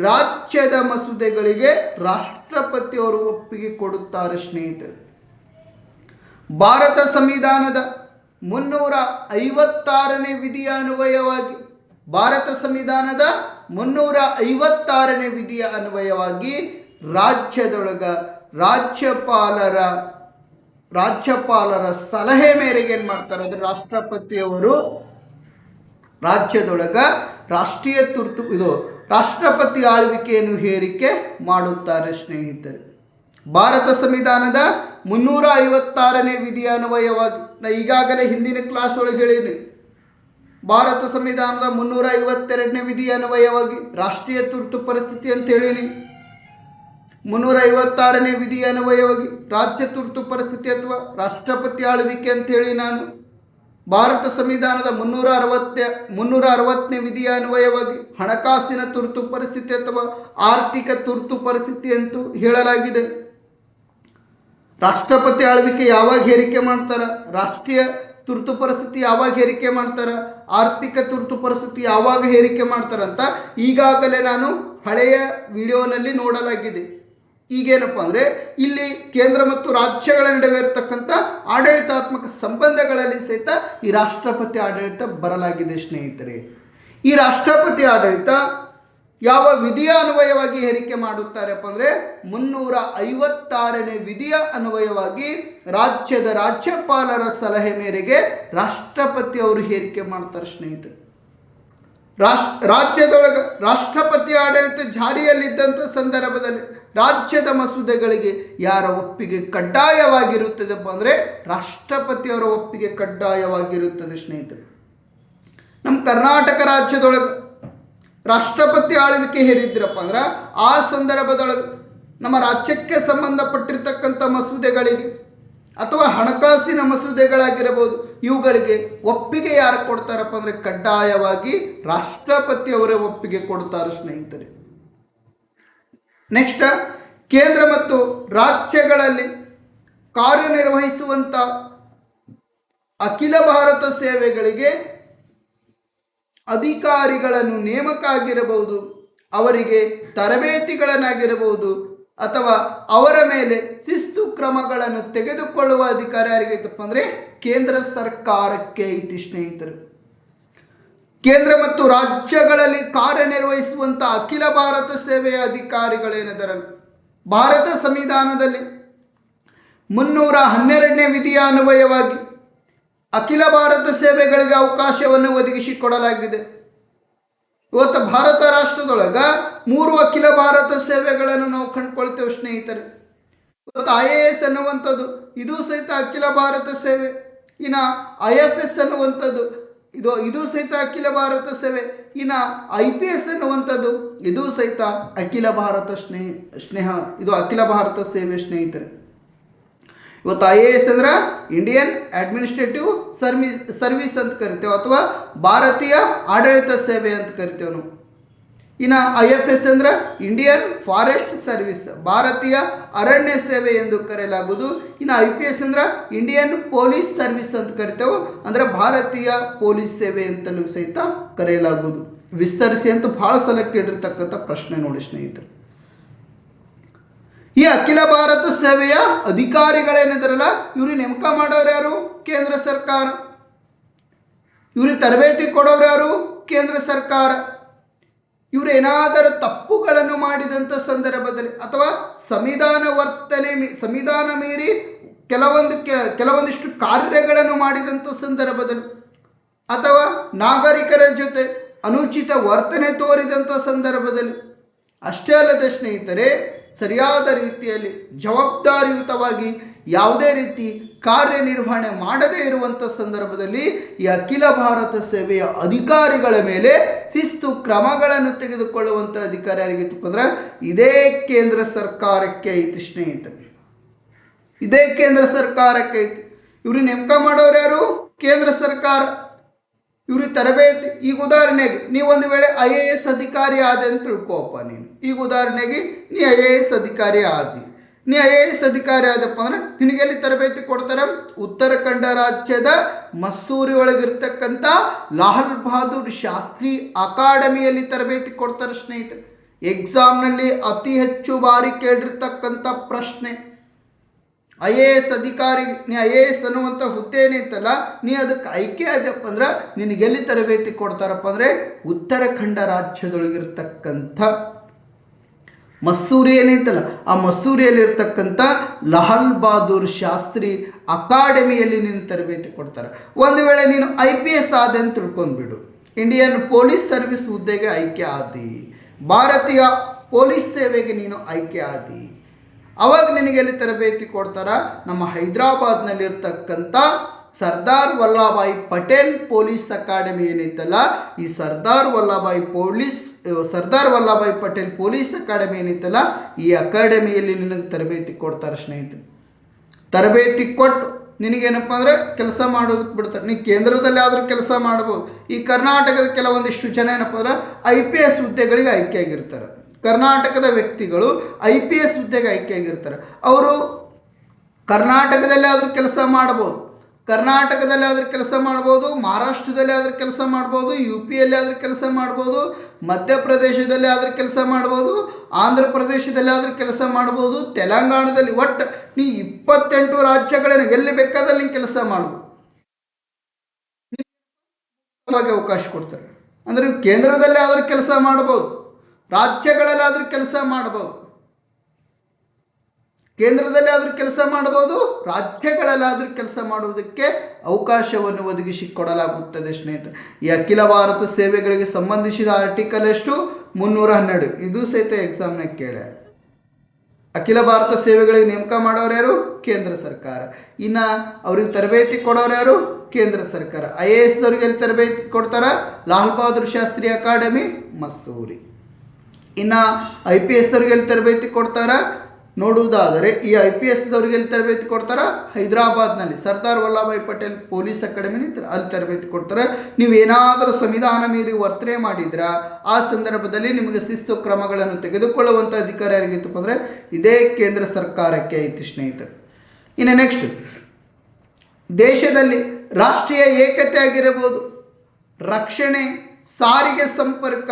ರಾಜ್ಯದ ಮಸೂದೆಗಳಿಗೆ ರಾಷ್ಟ್ರಪತಿಯವರು ಒಪ್ಪಿಗೆ ಕೊಡುತ್ತಾರೆ ಸ್ನೇಹಿತರೆ. ಭಾರತ ಸಂವಿಧಾನದ 356ನೇ ವಿಧಿಯ ಅನ್ವಯವಾಗಿ, ಭಾರತ ಸಂವಿಧಾನದ 356ನೇ ವಿಧಿಯ ಅನ್ವಯವಾಗಿ ರಾಜ್ಯದೊಳಗ ರಾಜ್ಯಪಾಲರ ರಾಜ್ಯಪಾಲರ ಸಲಹೆ ಮೇರೆಗೆ ಏನು ಮಾಡ್ತಾರೆ ಅಂದರೆ ರಾಷ್ಟ್ರಪತಿಯವರು ರಾಜ್ಯದೊಳಗ ರಾಷ್ಟ್ರೀಯ ತುರ್ತು ರಾಷ್ಟ್ರಪತಿ ಆಳ್ವಿಕೆಯನ್ನು ಹೇರಿಕೆ ಮಾಡುತ್ತಾರೆ ಸ್ನೇಹಿತರೆ. ಭಾರತ ಸಂವಿಧಾನದ 356ನೇ ವಿಧಿಯ ಅನ್ವಯವಾಗಿ, ನಾ ಈಗಾಗಲೇ ಹಿಂದಿನ ಕ್ಲಾಸ್ ಒಳಗೆ ಹೇಳಿನಿ, ಭಾರತ ಸಂವಿಧಾನದ 352ನೇ ವಿಧಿಯ ಅನ್ವಯವಾಗಿ ರಾಷ್ಟ್ರೀಯ ತುರ್ತು ಪರಿಸ್ಥಿತಿ ಅಂತ ಹೇಳಿನಿ. 356ನೇ ವಿಧಿಯ ಅನ್ವಯವಾಗಿ ರಾಜ್ಯ ತುರ್ತು ಪರಿಸ್ಥಿತಿ ಅಥವಾ ರಾಷ್ಟ್ರಪತಿ ಆಳ್ವಿಕೆ ಅಂತ ಹೇಳಿ ನಾನು. ಭಾರತ ಸಂವಿಧಾನದ 360ನೇ ವಿಧಿಯ ಅನ್ವಯವಾಗಿ ಹಣಕಾಸಿನ ತುರ್ತು ಪರಿಸ್ಥಿತಿ ಅಥವಾ ಆರ್ಥಿಕ ತುರ್ತು ಪರಿಸ್ಥಿತಿ ಅಂತೂ ಹೇಳಲಾಗಿದೆ. ರಾಷ್ಟ್ರಪತಿ ಆಳ್ವಿಕೆ ಯಾವಾಗ ಹೇರಿಕೆ ಮಾಡ್ತಾರ, ರಾಷ್ಟ್ರೀಯ ತುರ್ತು ಪರಿಸ್ಥಿತಿ ಯಾವಾಗ ಹೇರಿಕೆ ಮಾಡ್ತಾರ, ಆರ್ಥಿಕ ತುರ್ತು ಪರಿಸ್ಥಿತಿ ಯಾವಾಗ ಹೇರಿಕೆ ಮಾಡ್ತಾರಂತ ಈಗಾಗಲೇ ನಾನು ಹಳೆಯ ವಿಡಿಯೋನಲ್ಲಿ ನೋಡಲಾಗಿದೆ. ಈಗೇನಪ್ಪ ಅಂದರೆ ಇಲ್ಲಿ ಕೇಂದ್ರ ಮತ್ತು ರಾಜ್ಯಗಳ ನಡುವೆ ಇರತಕ್ಕಂಥ ಆಡಳಿತಾತ್ಮಕ ಸಂಬಂಧಗಳಲ್ಲಿ ಸಹಿತ ಈ ರಾಷ್ಟ್ರಪತಿ ಆಡಳಿತ ಬರಲಾಗಿದೆ ಸ್ನೇಹಿತರೆ. ಈ ರಾಷ್ಟ್ರಪತಿ ಆಡಳಿತ ಯಾವ ವಿಧಿಯ ಅನ್ವಯವಾಗಿ ಹೇರಿಕೆ ಮಾಡುತ್ತಾರಪ್ಪ ಅಂದರೆ 356ನೇ ವಿಧಿಯ ಅನ್ವಯವಾಗಿ ರಾಜ್ಯದ ರಾಜ್ಯಪಾಲರ ಸಲಹೆ ಮೇರೆಗೆ ರಾಷ್ಟ್ರಪತಿ ಅವರು ಹೇರಿಕೆ ಮಾಡ್ತಾರೆ ಸ್ನೇಹಿತರೆ. ರಾಜ್ಯದೊಳಗೆ ರಾಷ್ಟ್ರಪತಿ ಆಡಳಿತ ಜಾರಿಯಲ್ಲಿದ್ದಂಥ ಸಂದರ್ಭದಲ್ಲಿ ರಾಜ್ಯದ ಮಸೂದೆಗಳಿಗೆ ಯಾರ ಒಪ್ಪಿಗೆ ಕಡ್ಡಾಯವಾಗಿರುತ್ತದಪ್ಪ ಅಂದರೆ ರಾಷ್ಟ್ರಪತಿಯವರ ಒಪ್ಪಿಗೆ ಕಡ್ಡಾಯವಾಗಿರುತ್ತದೆ ಸ್ನೇಹಿತರೆ. ನಮ್ಮ ಕರ್ನಾಟಕ ರಾಜ್ಯದೊಳಗೆ ರಾಷ್ಟ್ರಪತಿ ಆಳ್ವಿಕೆ ಹೇರಿದ್ರಪ್ಪ ಅಂದ್ರೆ ಆ ಸಂದರ್ಭದೊಳಗೆ ನಮ್ಮ ರಾಜ್ಯಕ್ಕೆ ಸಂಬಂಧಪಟ್ಟಿರ್ತಕ್ಕಂಥ ಮಸೂದೆಗಳಿಗೆ ಅಥವಾ ಹಣಕಾಸಿನ ಮಸೂದೆಗಳಾಗಿರಬಹುದು, ಇವುಗಳಿಗೆ ಒಪ್ಪಿಗೆ ಯಾರು ಕೊಡ್ತಾರಪ್ಪ ಅಂದರೆ ಕಡ್ಡಾಯವಾಗಿ ರಾಷ್ಟ್ರಪತಿಯವರೇ ಒಪ್ಪಿಗೆ ಕೊಡ್ತಾರೆ ಸ್ನೇಹಿತರೆ. ನೆಕ್ಸ್ಟ್, ಕೇಂದ್ರ ಮತ್ತು ರಾಜ್ಯಗಳಲ್ಲಿ ಕಾರ್ಯನಿರ್ವಹಿಸುವಂಥ ಅಖಿಲ ಭಾರತ ಸೇವೆಗಳಿಗೆ ಅಧಿಕಾರಿಗಳನ್ನು ನೇಮಕ ಆಗಿರಬಹುದು, ಅವರಿಗೆ ತರಬೇತಿಗಳನ್ನಾಗಿರಬಹುದು ಅಥವಾ ಅವರ ಮೇಲೆ ಶಿಸ್ತು ಕ್ರಮಗಳನ್ನು ತೆಗೆದುಕೊಳ್ಳುವ ಅಧಿಕಾರ ಯಾರಿಗೈತಪ್ಪ ಅಂದರೆ ಕೇಂದ್ರ ಸರ್ಕಾರಕ್ಕೆ ಐತಿ ಸ್ನೇಹಿತರು. ಕೇಂದ್ರ ಮತ್ತು ರಾಜ್ಯಗಳಲ್ಲಿ ಕಾರ್ಯನಿರ್ವಹಿಸುವಂಥ ಅಖಿಲ ಭಾರತ ಸೇವೆಯ ಅಧಿಕಾರಿಗಳೇನಿದಾರಲ್ಲ, ಭಾರತ ಸಂವಿಧಾನದಲ್ಲಿ 312ನೇ ವಿಧಿಯ ಅನ್ವಯವಾಗಿ ಅಖಿಲ ಭಾರತ ಸೇವೆಗಳಿಗೆ ಅವಕಾಶವನ್ನು ಒದಗಿಸಿಕೊಡಲಾಗಿದೆ. ಇವತ್ತು ಭಾರತ ರಾಷ್ಟ್ರದೊಳಗೆ 3 ಅಖಿಲ ಭಾರತ ಸೇವೆಗಳನ್ನು ನಾವು ಕಂಡುಕೊಳ್ತೇವೆ ಸ್ನೇಹಿತರೆ. ಇವತ್ತು IAS ಅನ್ನುವಂಥದ್ದು ಇದು ಸಹಿತ ಅಖಿಲ ಭಾರತ ಸೇವೆ. ಇನ್ನು IFS ಅನ್ನುವಂಥದ್ದು ಇದು ಸಹಿತ ಅಖಿಲ ಭಾರತ ಸೇವೆ. ಇನ್ನು IPS ಅನ್ನುವಂಥದ್ದು ಇದು ಸಹಿತ ಅಖಿಲ ಭಾರತ ಸ್ನೇಹ ಇದು ಅಖಿಲ ಭಾರತ ಸೇವೆ ಸ್ನೇಹಿತರೆ. ಇವತ್ತು IAS ಅಂದ್ರೆ ಇಂಡಿಯನ್ ಅಡ್ಮಿನಿಸ್ಟ್ರೇಟಿವ್ ಸರ್ವಿಸ್ ಅಂತ ಕರಿತೇವೆ ಅಥವಾ ಭಾರತೀಯ ಆಡಳಿತ ಸೇವೆ ಅಂತ ಕರಿತೇವೆ ನಾವು. ಇನ್ನು IFS ಅಂದ್ರೆ ಇಂಡಿಯನ್ ಫಾರೆಸ್ಟ್ ಸರ್ವಿಸ್, ಭಾರತೀಯ ಅರಣ್ಯ ಸೇವೆ ಎಂದು ಕರೆಯಲಾಗುವುದು. ಇನ್ನು IPS ಅಂದ್ರೆ ಇಂಡಿಯನ್ ಪೊಲೀಸ್ ಸರ್ವಿಸ್ ಅಂತ ಕರಿತೇವೆ, ಅಂದ್ರೆ ಭಾರತೀಯ ಪೊಲೀಸ್ ಸೇವೆ ಅಂತಲೂ ಸಹಿತ ಕರೆಯಲಾಗುವುದು. ವಿಸ್ತರಿಸಿ ಅಂತ ಬಹಳ ಸಲ ಕೇಳಿರ್ತಕ್ಕಂಥ ಪ್ರಶ್ನೆ ನೋಡಿ ಸ್ನೇಹಿತರೆ. ಈ ಅಖಿಲ ಭಾರತ ಸೇವೆಯ ಅಧಿಕಾರಿಗಳೇನಿದಾರಲ್ಲ, ಇವ್ರಿಗೆ ನೇಮಕ ಮಾಡೋರು ಯಾರು? ಕೇಂದ್ರ ಸರ್ಕಾರ. ಇವ್ರಿಗೆ ತರಬೇತಿ ಕೊಡೋರು ಯಾರು? ಕೇಂದ್ರ ಸರ್ಕಾರ. ಇವರು ಏನಾದರೂ ತಪ್ಪುಗಳನ್ನು ಮಾಡಿದಂಥ ಸಂದರ್ಭದಲ್ಲಿ ಅಥವಾ ಸಂವಿಧಾನ ಮೀರಿ ಕೆಲವೊಂದಿಷ್ಟು ಕಾರ್ಯಗಳನ್ನು ಮಾಡಿದಂಥ ಸಂದರ್ಭದಲ್ಲಿ ಅಥವಾ ನಾಗರಿಕರ ಜೊತೆ ಅನುಚಿತ ವರ್ತನೆ ತೋರಿದಂಥ ಸಂದರ್ಭದಲ್ಲಿ, ಅಷ್ಟೇ ಅಲ್ಲದೆ ಸ್ನೇಹಿತರೆ, ಸರಿಯಾದ ರೀತಿಯಲ್ಲಿ ಜವಾಬ್ದಾರಿಯುತವಾಗಿ ಯಾವುದೇ ರೀತಿ ಕಾರ್ಯನಿರ್ವಹಣೆ ಮಾಡದೇ ಇರುವಂಥ ಸಂದರ್ಭದಲ್ಲಿ ಈ ಅಖಿಲ ಭಾರತ ಸೇವೆಯ ಅಧಿಕಾರಿಗಳ ಮೇಲೆ ಶಿಸ್ತು ಕ್ರಮಗಳನ್ನು ತೆಗೆದುಕೊಳ್ಳುವಂಥ ಅಧಿಕಾರ ಯಾರಿಗಿತ್ತಪ್ಪ ಅಂದ್ರೆ ಇದೇ ಕೇಂದ್ರ ಸರ್ಕಾರಕ್ಕೆ ಐತಿ ಸ್ನೇಹಿತರೆ. ಇದೇ ಕೇಂದ್ರ ಸರ್ಕಾರಕ್ಕೆ ಐತಿ. ಇವ್ರಿಗೆ ನೇಮಕ ಮಾಡೋರು ಯಾರು? ಕೇಂದ್ರ ಸರ್ಕಾರ. ಇವ್ರಿಗೆ ತರಬೇತಿ, ಈಗ ಉದಾಹರಣೆಗೆ ನೀವೊಂದು ವೇಳೆ IAS ಅಧಿಕಾರಿ ಆದ ಅಂತ ತಿಳ್ಕೋಪ್ಪ ನೀನು. ಈಗ ಉದಾಹರಣೆಗೆ ನೀ IAS ಅಧಿಕಾರಿ ಆದಿ. ನೀ IAS ಅಧಿಕಾರಿ ಆದಪ್ಪ ಅಂದ್ರೆ ನಿನಗೆಲ್ಲಿ ತರಬೇತಿ ಕೊಡ್ತಾರೆ? ಉತ್ತರಾಖಂಡ ರಾಜ್ಯದ ಮಸ್ಸೂರಿ ಒಳಗಿರ್ತಕ್ಕಂಥ ಲಾಲ್ ಬಹದ್ದೂರ್ ಶಾಸ್ತ್ರಿ ಅಕಾಡೆಮಿಯಲ್ಲಿ ತರಬೇತಿ ಕೊಡ್ತಾರೆ ಸ್ನೇಹಿತರೆ. ಎಕ್ಸಾಮ್ನಲ್ಲಿ ಅತಿ ಹೆಚ್ಚು ಬಾರಿ ಕೇಳಿರ್ತಕ್ಕಂಥ ಪ್ರಶ್ನೆ, IAS ಅಧಿಕಾರಿ, ನೀ IAS ಅನ್ನುವಂಥ ಹುದ್ದೆ ಏನಿತ್ತಲ್ಲ, ನೀ ಅದಕ್ಕೆ ಆಯ್ಕೆ ಆದಪ್ಪ ಅಂದ್ರೆ ನಿನಗೆಲ್ಲಿ ತರಬೇತಿ ಕೊಡ್ತಾರಪ್ಪ ಅಂದರೆ ಉತ್ತರಾಖಂಡ ರಾಜ್ಯದೊಳಗಿರ್ತಕ್ಕಂಥ ಮಸ್ಸೂರಿ ಏನೈತಲ್ಲ ಆ ಮಸ್ಸೂರಿಯಲ್ಲಿರ್ತಕ್ಕಂಥ ಲಾಲ್ ಬಹದ್ದೂರ್ ಶಾಸ್ತ್ರಿ ಅಕಾಡೆಮಿಯಲ್ಲಿ ನೀನು ತರಬೇತಿ ಕೊಡ್ತಾರೆ. ಒಂದು ವೇಳೆ ನೀನು IPS ಆದೆ ಅಂತ ತಿಳ್ಕೊಂಡ್ಬಿಡು, ಇಂಡಿಯನ್ ಪೊಲೀಸ್ ಸರ್ವಿಸ್ ಹುದ್ದೆಗೆ ಆಯ್ಕೆ ಆದಿ, ಭಾರತೀಯ ಪೊಲೀಸ್ ಸೇವೆಗೆ ನೀನು ಆಯ್ಕೆ ಆದಿ, ಅವಾಗ ನಿನಗೆ ಎಲ್ಲಿ ತರಬೇತಿ ಕೊಡ್ತಾರ? ನಮ್ಮ ಹೈದರಾಬಾದ್ನಲ್ಲಿರ್ತಕ್ಕಂಥ ಸರ್ದಾರ್ ವಲ್ಲಭಾಯಿ ಪಟೇಲ್ ಪೊಲೀಸ್ ಅಕಾಡೆಮಿ ಏನೈತಲ್ಲ, ಈ ಸರ್ದಾರ್ ವಲ್ಲಭಾಯಿ ಪಟೇಲ್ ಪೊಲೀಸ್ ಅಕಾಡೆಮಿ ಏನೈತಲ್ಲ, ಈ ಅಕಾಡೆಮಿಯಲ್ಲಿ ನಿನಗೆ ತರಬೇತಿ ಕೊಡ್ತಾರೆ ಸ್ನೇಹಿತರೆ. ತರಬೇತಿ ಕೊಟ್ಟು ನಿನಗೇನಪ್ಪ ಅಂದರೆ ಕೆಲಸ ಮಾಡೋದಕ್ಕೆ ಬಿಡ್ತಾರೆ. ನೀ ಕೇಂದ್ರದಲ್ಲಿ ಆದರೂ ಕೆಲಸ ಮಾಡ್ಬೋದು. ಈ ಕರ್ನಾಟಕದ ಕೆಲವೊಂದಿಷ್ಟು ಜನ ಏನಪ್ಪ ಅಂದ್ರೆ IPS ಹುದ್ದೆಗಳಿಗೆ ಆಯ್ಕೆಯಾಗಿರ್ತಾರೆ. ಕರ್ನಾಟಕದ ವ್ಯಕ್ತಿಗಳು IPS ಹುದ್ದೆಗೆ ಆಯ್ಕೆಯಾಗಿರ್ತಾರೆ. ಅವರು ಕರ್ನಾಟಕದಲ್ಲಿ ಆದರೂ ಕೆಲಸ ಮಾಡ್ಬೋದು, ಮಹಾರಾಷ್ಟ್ರದಲ್ಲಿ ಆದರೂ ಕೆಲಸ ಮಾಡ್ಬೋದು, UP ಯಲ್ಲಿ ಆದರೂ ಕೆಲಸ ಮಾಡ್ಬೋದು, ಮಧ್ಯಪ್ರದೇಶದಲ್ಲಿ ಆದರೂ ಕೆಲಸ ಮಾಡ್ಬೋದು, ಆಂಧ್ರ ಪ್ರದೇಶದಲ್ಲಿ ಆದರೂ ಕೆಲಸ ಮಾಡ್ಬೋದು, ತೆಲಂಗಾಣದಲ್ಲಿ, ಒಟ್ಟು ನೀ 28 ರಾಜ್ಯಗಳೇನು ಎಲ್ಲಿ ಬೇಕಾದಲ್ಲಿ ನೀನು ಕೆಲಸ ಮಾಡ್ಬೋದು, ಅವಕಾಶ ಕೊಡ್ತಾರೆ. ಅಂದರೆ ಕೇಂದ್ರದಲ್ಲಿ ಆದರೂ ಕೆಲಸ ಮಾಡ್ಬೋದು, ರಾಜ್ಯಗಳಲ್ಲಾದರೂ ಕೆಲಸ ಮಾಡ್ಬೋದು, ರಾಜ್ಯಗಳಲ್ಲಾದರೂ ಕೆಲಸ ಮಾಡುವುದಕ್ಕೆ ಅವಕಾಶವನ್ನು ಒದಗಿಸಿಕೊಡಲಾಗುತ್ತದೆ ಸ್ನೇಹಿತರೆ. ಈ ಅಖಿಲ ಭಾರತ ಸೇವೆಗಳಿಗೆ ಸಂಬಂಧಿಸಿದ ಆರ್ಟಿಕಲ್ ಎಷ್ಟು? 312. ಇದು ಸಹಿತ ಎಕ್ಸಾಮ್ನಾಗ ಕೇಳ. ಅಖಿಲ ಭಾರತ ಸೇವೆಗಳಿಗೆ ನೇಮಕ ಮಾಡೋರು ಯಾರು? ಕೇಂದ್ರ ಸರ್ಕಾರ. ಇನ್ನು ಅವ್ರಿಗೆ ತರಬೇತಿ ಕೊಡೋರು ಯಾರು? ಕೇಂದ್ರ ಸರ್ಕಾರ. IAS ದವ್ರಿಗೆ ಎಲ್ಲಿ ತರಬೇತಿ ಕೊಡ್ತಾರ? ಲಾಲ್ ಬಹದ್ದೂರ್ ಶಾಸ್ತ್ರಿ ಅಕಾಡೆಮಿ, ಮಸ್ಸೂರಿ. ಇನ್ನು IPS ದವ್ರಿಗೆ ಎಲ್ಲಿ ತರಬೇತಿ ಕೊಡ್ತಾರ ನೋಡುವುದಾದರೆ, ಈ IPS ದವ್ರಿಗೆ ಎಲ್ಲಿ ತರಬೇತಿ ಕೊಡ್ತಾರ? ಹೈದರಾಬಾದ್ನಲ್ಲಿ ಸರ್ದಾರ್ ವಲ್ಲಭಾಯಿ ಪಟೇಲ್ ಪೊಲೀಸ್ ಅಕಾಡೆಮಿ ಅಲ್ಲಿ ತರಬೇತಿ ಕೊಡ್ತಾರೆ. ನೀವೇನಾದರೂ ಸಂವಿಧಾನ ಮೀರಿ ವರ್ತನೆ ಮಾಡಿದ್ರ ಆ ಸಂದರ್ಭದಲ್ಲಿ ನಿಮಗೆ ಶಿಸ್ತು ಕ್ರಮಗಳನ್ನು ತೆಗೆದುಕೊಳ್ಳುವಂಥ ಅಧಿಕಾರ ಯಾರಿಗಿತ್ತಪ್ಪ ಅಂದರೆ ಇದೇ ಕೇಂದ್ರ ಸರ್ಕಾರಕ್ಕೆ ಐತಿ ಸ್ನೇಹಿತರೆ. ಇನ್ನು ನೆಕ್ಸ್ಟ್, ದೇಶದಲ್ಲಿ ರಾಷ್ಟ್ರೀಯ ಏಕತೆ ಆಗಿರಬಹುದು, ರಕ್ಷಣೆ, ಸಾರಿಗೆ ಸಂಪರ್ಕ,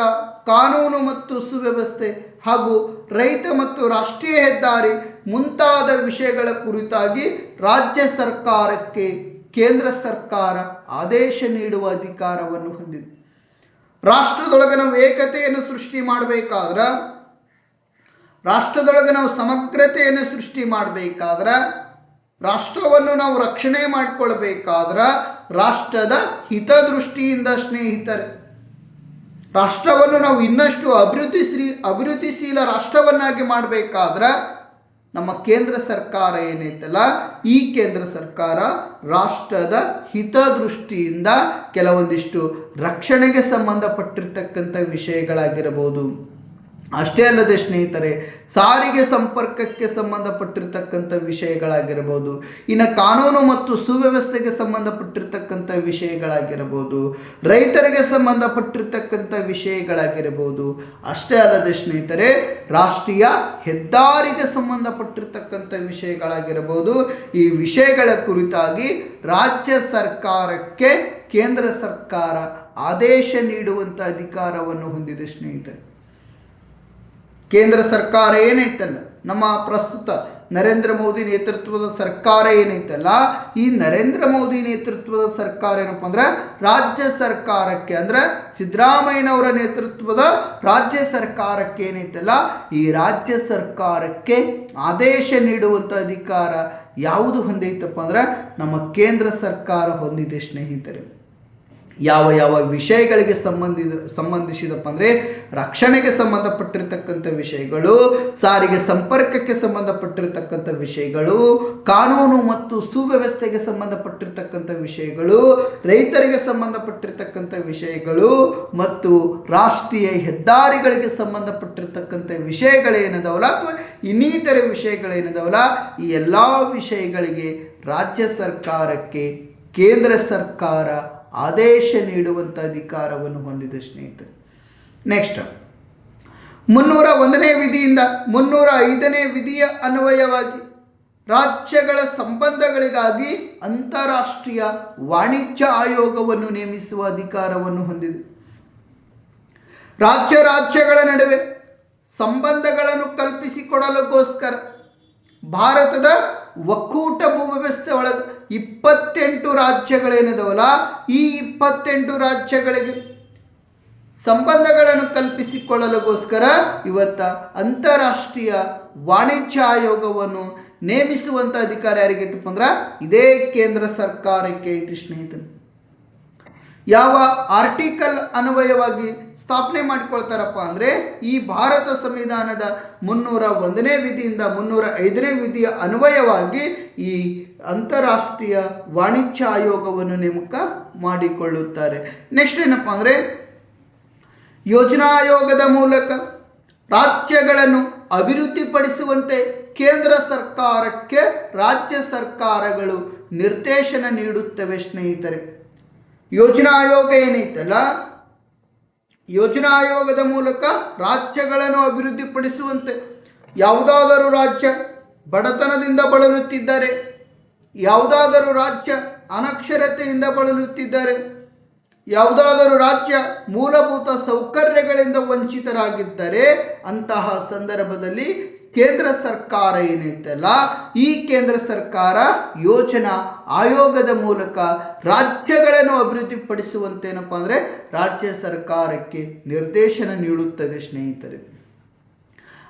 ಕಾನೂನು ಮತ್ತು ಸುವ್ಯವಸ್ಥೆ ಹಾಗೂ ರೈತ ಮತ್ತು ರಾಷ್ಟ್ರೀಯ ಹೆದ್ದಾರಿ ಮುಂತಾದ ವಿಷಯಗಳ ಕುರಿತಾಗಿ ರಾಜ್ಯ ಸರ್ಕಾರಕ್ಕೆ ಕೇಂದ್ರ ಸರ್ಕಾರ ಆದೇಶ ನೀಡುವ ಅಧಿಕಾರವನ್ನು ಹೊಂದಿದೆ. ರಾಷ್ಟ್ರದೊಳಗೆ ನಾವು ಏಕತೆಯನ್ನು ಸೃಷ್ಟಿ ಮಾಡಬೇಕಾದ್ರೆ, ರಾಷ್ಟ್ರದೊಳಗೆ ನಾವು ಸಮಗ್ರತೆಯನ್ನು ಸೃಷ್ಟಿ ಮಾಡಬೇಕಾದ್ರೆ, ರಾಷ್ಟ್ರವನ್ನು ನಾವು ರಕ್ಷಣೆ ಮಾಡಿಕೊಳ್ಬೇಕಾದ್ರೆ ರಾಷ್ಟ್ರದ ಹಿತದೃಷ್ಟಿಯಿಂದ ಸ್ನೇಹಿತರೆ, ರಾಷ್ಟ್ರವನ್ನು ನಾವು ಇನ್ನಷ್ಟು ಅಭಿವೃದ್ಧಿಶೀಲ ರಾಷ್ಟ್ರವನ್ನಾಗಿ ಮಾಡಬೇಕಾದ್ರೆ ನಮ್ಮ ಕೇಂದ್ರ ಸರ್ಕಾರ ಏನೈತಲ್ಲ, ಈ ಕೇಂದ್ರ ಸರ್ಕಾರ ರಾಷ್ಟ್ರದ ಹಿತದೃಷ್ಟಿಯಿಂದ ಕೆಲವೊಂದಿಷ್ಟು ರಕ್ಷಣೆಗೆ ಸಂಬಂಧಪಟ್ಟಿರ್ತಕ್ಕಂಥ ವಿಷಯಗಳಾಗಿರಬಹುದು. ಅಷ್ಟೇ ಅಲ್ಲದೆ ಸ್ನೇಹಿತರೆ, ಸಾರಿಗೆ ಸಂಪರ್ಕಕ್ಕೆ ಸಂಬಂಧಪಟ್ಟಿರ್ತಕ್ಕಂಥ ವಿಷಯಗಳಾಗಿರಬಹುದು, ಇನ್ನು ಕಾನೂನು ಮತ್ತು ಸುವ್ಯವಸ್ಥೆಗೆ ಸಂಬಂಧಪಟ್ಟಿರ್ತಕ್ಕಂಥ ವಿಷಯಗಳಾಗಿರಬಹುದು, ರೈತರಿಗೆ ಸಂಬಂಧಪಟ್ಟಿರ್ತಕ್ಕಂಥ ವಿಷಯಗಳಾಗಿರಬಹುದು. ಅಷ್ಟೇ ಅಲ್ಲದೆ ಸ್ನೇಹಿತರೆ, ರಾಷ್ಟ್ರೀಯ ಹೆದ್ದಾರಿಗೆ ಸಂಬಂಧಪಟ್ಟಿರ್ತಕ್ಕಂಥ ವಿಷಯಗಳಾಗಿರಬಹುದು. ಈ ವಿಷಯಗಳ ಕುರಿತಾಗಿ ರಾಜ್ಯ ಸರ್ಕಾರಕ್ಕೆ ಕೇಂದ್ರ ಸರ್ಕಾರ ಆದೇಶ ನೀಡುವಂಥ ಅಧಿಕಾರವನ್ನು ಹೊಂದಿದೆ ಸ್ನೇಹಿತರೆ. ಕೇಂದ್ರ ಸರ್ಕಾರ ಏನೈತಲ್ಲ, ನಮ್ಮ ಪ್ರಸ್ತುತ ನರೇಂದ್ರ ಮೋದಿ ನೇತೃತ್ವದ ಸರ್ಕಾರ ಏನೈತಲ್ಲ, ಈ ನರೇಂದ್ರ ಮೋದಿ ನೇತೃತ್ವದ ಸರ್ಕಾರ ಏನಪ್ಪ ಅಂದ್ರೆ ರಾಜ್ಯ ಸರ್ಕಾರಕ್ಕೆ, ಅಂದ್ರೆ ಸಿದ್ದರಾಮಯ್ಯನವರ ನೇತೃತ್ವದ ರಾಜ್ಯ ಸರ್ಕಾರಕ್ಕೆ ಏನೈತಲ್ಲ, ಈ ರಾಜ್ಯ ಸರ್ಕಾರಕ್ಕೆ ಆದೇಶ ನೀಡುವಂಥ ಅಧಿಕಾರ ಯಾವುದು ಹೊಂದೈತಪ್ಪ ಅಂದ್ರೆ ನಮ್ಮ ಕೇಂದ್ರ ಸರ್ಕಾರ ಹೊಂದಿದೆ ಸ್ನೇಹಿತರೆ. ಯಾವ ಯಾವ ವಿಷಯಗಳಿಗೆ ಸಂಬಂಧಿಸಿದಪ್ಪ ಅಂದರೆ ರಕ್ಷಣೆಗೆ ಸಂಬಂಧಪಟ್ಟಿರ್ತಕ್ಕಂಥ ವಿಷಯಗಳು, ಸಾರಿಗೆ ಸಂಪರ್ಕಕ್ಕೆ ಸಂಬಂಧಪಟ್ಟಿರ್ತಕ್ಕಂಥ ವಿಷಯಗಳು, ಕಾನೂನು ಮತ್ತು ಸುವ್ಯವಸ್ಥೆಗೆ ಸಂಬಂಧಪಟ್ಟಿರ್ತಕ್ಕಂಥ ವಿಷಯಗಳು, ರೈತರಿಗೆ ಸಂಬಂಧಪಟ್ಟಿರ್ತಕ್ಕಂಥ ವಿಷಯಗಳು ಮತ್ತು ರಾಷ್ಟ್ರೀಯ ಹೆದ್ದಾರಿಗಳಿಗೆ ಸಂಬಂಧಪಟ್ಟಿರ್ತಕ್ಕಂಥ ವಿಷಯಗಳೇನದವಲ್ಲ ಅಥವಾ ಇನ್ನಿತರೆ ವಿಷಯಗಳೇನದವಲ್ಲ, ಈ ಎಲ್ಲ ವಿಷಯಗಳಿಗೆ ರಾಜ್ಯ ಸರ್ಕಾರಕ್ಕೆ ಕೇಂದ್ರ ಸರ್ಕಾರ ಆದೇಶ ನೀಡುವಂಥ ಅಧಿಕಾರವನ್ನು ಹೊಂದಿದೆ ಸ್ನೇಹಿತರೆ. ನೆಕ್ಸ್ಟ್, 301ನೇ ವಿಧಿಯಿಂದ 305ನೇ ವಿಧಿಯ ಅನ್ವಯವಾಗಿ ರಾಜ್ಯಗಳ ಸಂಬಂಧಗಳಿಗಾಗಿ ಅಂತಾರಾಷ್ಟ್ರೀಯ ವಾಣಿಜ್ಯ ಆಯೋಗವನ್ನು ನೇಮಿಸುವ ಅಧಿಕಾರವನ್ನು ಹೊಂದಿದೆ. ರಾಜ್ಯಗಳ ನಡುವೆ ಸಂಬಂಧಗಳನ್ನು ಕಲ್ಪಿಸಿಕೊಡಲಿಗೋಸ್ಕರ ಭಾರತದ ಒಕ್ಕೂಟ ಭೂವ್ಯವಸ್ಥೆ ಒಳಗೆ 28 ರಾಜ್ಯಗಳೇನಿದಾವಲ್ಲ, ಈ 28 ರಾಜ್ಯಗಳಿಗೆ ಸಂಬಂಧಗಳನ್ನು ಕಲ್ಪಿಸಿಕೊಳ್ಳಲುಗೋಸ್ಕರ ಇವತ್ತು ಅಂತಾರಾಷ್ಟ್ರೀಯ ವಾಣಿಜ್ಯ ಆಯೋಗವನ್ನು ನೇಮಿಸುವಂಥ ಅಧಿಕಾರ ಯಾರಿಗೈತಪ್ಪ ಅಂದ್ರೆ ಇದೇ ಕೇಂದ್ರ ಸರ್ಕಾರಕ್ಕೆ ಐತಿ ಸ್ನೇಹಿತರೆ. ಯಾವ ಆರ್ಟಿಕಲ್ ಅನ್ವಯವಾಗಿ ಸ್ಥಾಪನೆ ಮಾಡಿಕೊಳ್ತಾರಪ್ಪ ಅಂದರೆ ಈ ಭಾರತ ಸಂವಿಧಾನದ 301ನೇ ವಿಧಿಯಿಂದ 305ನೇ ವಿಧಿಯ ಅನ್ವಯವಾಗಿ ಈ ಅಂತಾರಾಷ್ಟ್ರೀಯ ವಾಣಿಜ್ಯ ಆಯೋಗವನ್ನು ನೇಮಕ ಮಾಡಿಕೊಳ್ಳುತ್ತಾರೆ. ನೆಕ್ಸ್ಟ್ ಏನಪ್ಪ ಅಂದರೆ ಯೋಜನಾ ಆಯೋಗದ ಮೂಲಕ ರಾಜ್ಯಗಳನ್ನು ಅಭಿವೃದ್ಧಿಪಡಿಸುವಂತೆ ಕೇಂದ್ರ ಸರ್ಕಾರಕ್ಕೆ ರಾಜ್ಯ ಸರ್ಕಾರಗಳು ನಿರ್ದೇಶನ ನೀಡುತ್ತವೆ ಸ್ನೇಹಿತರೆ. ಯೋಜನಾ ಆಯೋಗ ಏನೈತಲ್ಲ, ಯೋಜನಾ ಆಯೋಗದ ಮೂಲಕ ರಾಜ್ಯಗಳನ್ನು ಅಭಿವೃದ್ಧಿಪಡಿಸುವಂತೆ ಯಾವುದಾದರೂ ರಾಜ್ಯ ಬಡತನದಿಂದ ಬಳಲುತ್ತಿದ್ದಾರೆ, ಯಾವುದಾದರೂ ರಾಜ್ಯ ಅನಕ್ಷರತೆಯಿಂದ ಬಳಲುತ್ತಿದ್ದಾರೆ, ಯಾವುದಾದರೂ ರಾಜ್ಯ ಮೂಲಭೂತ ಸೌಕರ್ಯಗಳಿಂದ ವಂಚಿತರಾಗಿದ್ದರೆ ಅಂತಹ ಸಂದರ್ಭದಲ್ಲಿ ಕೇಂದ್ರ ಸರ್ಕಾರ ಏನೈತಲ್ಲ ಈ ಕೇಂದ್ರ ಸರ್ಕಾರ ಯೋಜನಾ ಆಯೋಗದ ಮೂಲಕ ರಾಜ್ಯಗಳನ್ನು ಅಭಿವೃದ್ಧಿಪಡಿಸುವಂತೇನಪ್ಪ ಅಂದರೆ ರಾಜ್ಯ ಸರ್ಕಾರಕ್ಕೆ ನಿರ್ದೇಶನ ನೀಡುತ್ತದೆ ಸ್ನೇಹಿತರೆ.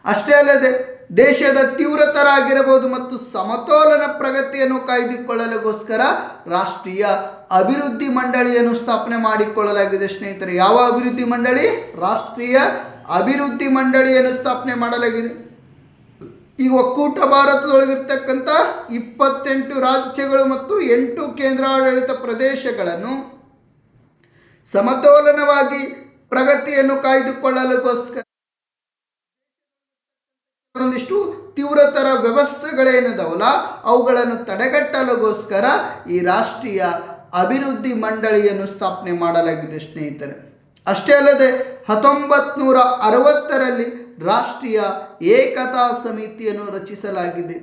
ಅಷ್ಟೇ ಅಲ್ಲದೆ ದೇಶದ ತೀವ್ರತರ ಆಗಿರಬಹುದು ಮತ್ತು ಸಮತೋಲನ ಪ್ರಗತಿಯನ್ನು ಕಾಯ್ದುಕೊಳ್ಳಲುಗೋಸ್ಕರ ರಾಷ್ಟ್ರೀಯ ಅಭಿವೃದ್ಧಿ ಮಂಡಳಿಯನ್ನು ಸ್ಥಾಪನೆ ಮಾಡಿಕೊಳ್ಳಲಾಗಿದೆ ಸ್ನೇಹಿತರೆ. ಯಾವ ಅಭಿವೃದ್ಧಿ ಮಂಡಳಿ? ರಾಷ್ಟ್ರೀಯ ಅಭಿವೃದ್ಧಿ ಮಂಡಳಿಯನ್ನು ಸ್ಥಾಪನೆ ಮಾಡಲಾಗಿದೆ. ಈ ಒಕ್ಕೂಟ ಭಾರತದೊಳಗಿರ್ತಕ್ಕಂಥ 28 ರಾಜ್ಯಗಳು ಮತ್ತು 8 ಕೇಂದ್ರಾಡಳಿತ ಪ್ರದೇಶಗಳನ್ನು ಸಮತೋಲನವಾಗಿ ಪ್ರಗತಿಯನ್ನು ಕಾಯ್ದುಕೊಳ್ಳಲುಗೋಸ್ಕರ ಒಂದಿಷ್ಟು ತೀವ್ರತರ ವ್ಯವಸ್ಥೆಗಳೇನದವಲ್ಲ ಅವುಗಳನ್ನು ತಡೆಗಟ್ಟಲುಗೋಸ್ಕರ ಈ ರಾಷ್ಟ್ರೀಯ ಅಭಿವೃದ್ಧಿ ಮಂಡಳಿಯನ್ನು ಸ್ಥಾಪನೆ ಮಾಡಲಾಗಿದೆ ಸ್ನೇಹಿತರೆ. ಅಷ್ಟೇ ಅಲ್ಲದೆ 1960ರಲ್ಲಿ ರಾಷ್ಟ್ರೀಯ ಏಕತಾ ಸಮಿತಿಯನ್ನು ರಚಿಸಲಾಗಿದೆ.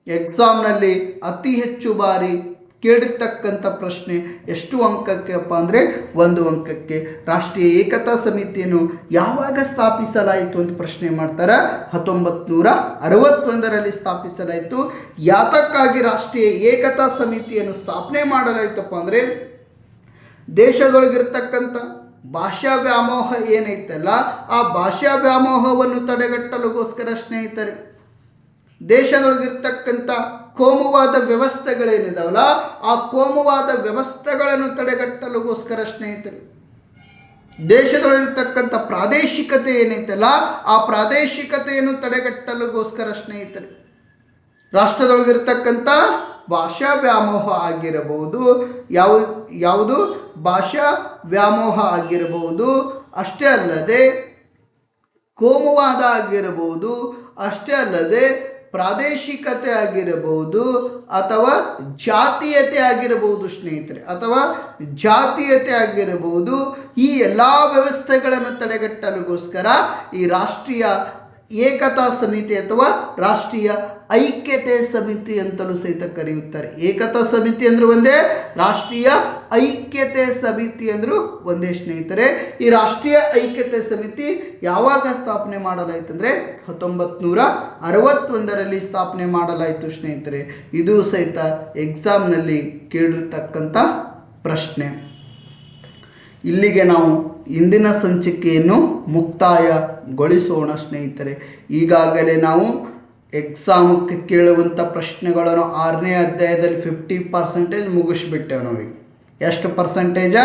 ಎಕ್ಸಾಮ್ನಲ್ಲಿ ಅತಿ ಹೆಚ್ಚು ಬಾರಿ ಕೇಳಿರ್ತಕ್ಕಂಥ ಪ್ರಶ್ನೆ ಎಷ್ಟು ಅಂಕಕ್ಕೆಪ್ಪ ಅಂದರೆ 1 ಅಂಕಕ್ಕೆ. ರಾಷ್ಟ್ರೀಯ ಏಕತಾ ಸಮಿತಿಯನ್ನು ಯಾವಾಗ ಸ್ಥಾಪಿಸಲಾಯಿತು ಅಂತ ಪ್ರಶ್ನೆ ಮಾಡ್ತಾರೆ. 1961ರಲ್ಲಿ ಸ್ಥಾಪಿಸಲಾಯಿತು. ಯಾತಕ್ಕಾಗಿ ರಾಷ್ಟ್ರೀಯ ಏಕತಾ ಸಮಿತಿಯನ್ನು ಸ್ಥಾಪನೆ ಮಾಡಲಾಯಿತಪ್ಪ ಅಂದರೆ ದೇಶದೊಳಗಿರ್ತಕ್ಕಂಥ ಭಾಷಾ ವ್ಯಾಮೋಹ ಏನೈತಲ್ಲ ಆ ಭಾಷಾ ವ್ಯಾಮೋಹವನ್ನು ತಡೆಗಟ್ಟಲುಗೋಸ್ಕರ ಸ್ನೇಹಿತರೆ, ದೇಶದೊಳಗಿರ್ತಕ್ಕಂಥ ಕೋಮುವಾದ ವ್ಯವಸ್ಥೆಗಳೇನಿದಾವಲ್ಲ ಆ ಕೋಮುವಾದ ವ್ಯವಸ್ಥೆಗಳನ್ನು ತಡೆಗಟ್ಟಲುಗೋಸ್ಕರ ಸ್ನೇಹಿತರೆ, ದೇಶದೊಳಗಿರ್ತಕ್ಕಂಥ ಪ್ರಾದೇಶಿಕತೆ ಏನೈತಲ್ಲ ಆ ಪ್ರಾದೇಶಿಕತೆಯನ್ನು ತಡೆಗಟ್ಟಲುಗೋಸ್ಕರ ಸ್ನೇಹಿತರೆ, ರಾಷ್ಟ್ರದೊಳಗಿರ್ತಕ್ಕಂಥ ಭಾಷಾ ವ್ಯಾಮೋಹ ಆಗಿರಬಹುದು, ಯಾವುದು ಭಾಷಾ ವ್ಯಾಮೋಹ ಆಗಿರಬಹುದು, ಅಷ್ಟೇ ಅಲ್ಲದೆ ಕೋಮುವಾದ ಆಗಿರಬಹುದು, ಅಷ್ಟೇ ಅಲ್ಲದೆ ಪ್ರಾದೇಶಿಕತೆ ಆಗಿರಬಹುದು ಅಥವಾ ಜಾತೀಯತೆ ಆಗಿರಬಹುದು ಸ್ನೇಹಿತರೆ, ಅಥವಾ ಜಾತೀಯತೆ ಆಗಿರಬಹುದು. ಈ ಎಲ್ಲ ವ್ಯವಸ್ಥೆಗಳನ್ನು ತಡೆಗಟ್ಟಲುಗೋಸ್ಕರ ಈ ರಾಷ್ಟ್ರೀಯ ಏಕತಾ ಸಮಿತಿ ಅಥವಾ ರಾಷ್ಟ್ರೀಯ ಐಕ್ಯತೆ ಸಮಿತಿ ಅಂತಲೂ ಸಹಿತ ಕರೆಯುತ್ತಾರೆ. ಏಕತಾ ಸಮಿತಿ ಅಂದ್ರೆ ಒಂದೇ, ರಾಷ್ಟ್ರೀಯ ಐಕ್ಯತೆ ಸಮಿತಿ ಅಂದರೂ ಒಂದೇ ಸ್ನೇಹಿತರೆ. ಈ ರಾಷ್ಟ್ರೀಯ ಐಕ್ಯತೆ ಸಮಿತಿ ಯಾವಾಗ ಸ್ಥಾಪನೆ ಮಾಡಲಾಯಿತು ಅಂದರೆ 1961ರಲ್ಲಿ ಸ್ಥಾಪನೆ ಮಾಡಲಾಯಿತು ಸ್ನೇಹಿತರೆ. ಇದು ಸಹಿತ ಎಕ್ಸಾಮ್ನಲ್ಲಿ ಕೇಳಿರ್ತಕ್ಕಂಥ ಪ್ರಶ್ನೆ. ಇಲ್ಲಿಗೆ ನಾವು ಇಂದಿನ ಸಂಚಿಕೆಯನ್ನು ಮುಕ್ತಾಯಗೊಳಿಸೋಣ ಸ್ನೇಹಿತರೆ. ಈಗಾಗಲೇ ನಾವು ಎಕ್ಸಾಮಕ್ಕೆ ಕೇಳುವಂಥ ಪ್ರಶ್ನೆಗಳನ್ನು 6ನೇ ಅಧ್ಯಾಯದಲ್ಲಿ 50% ಮುಗಿಸ್ಬಿಟ್ಟೆವು. ನಾವೀಗ ಎಷ್ಟು ಪರ್ಸೆಂಟೇಜ?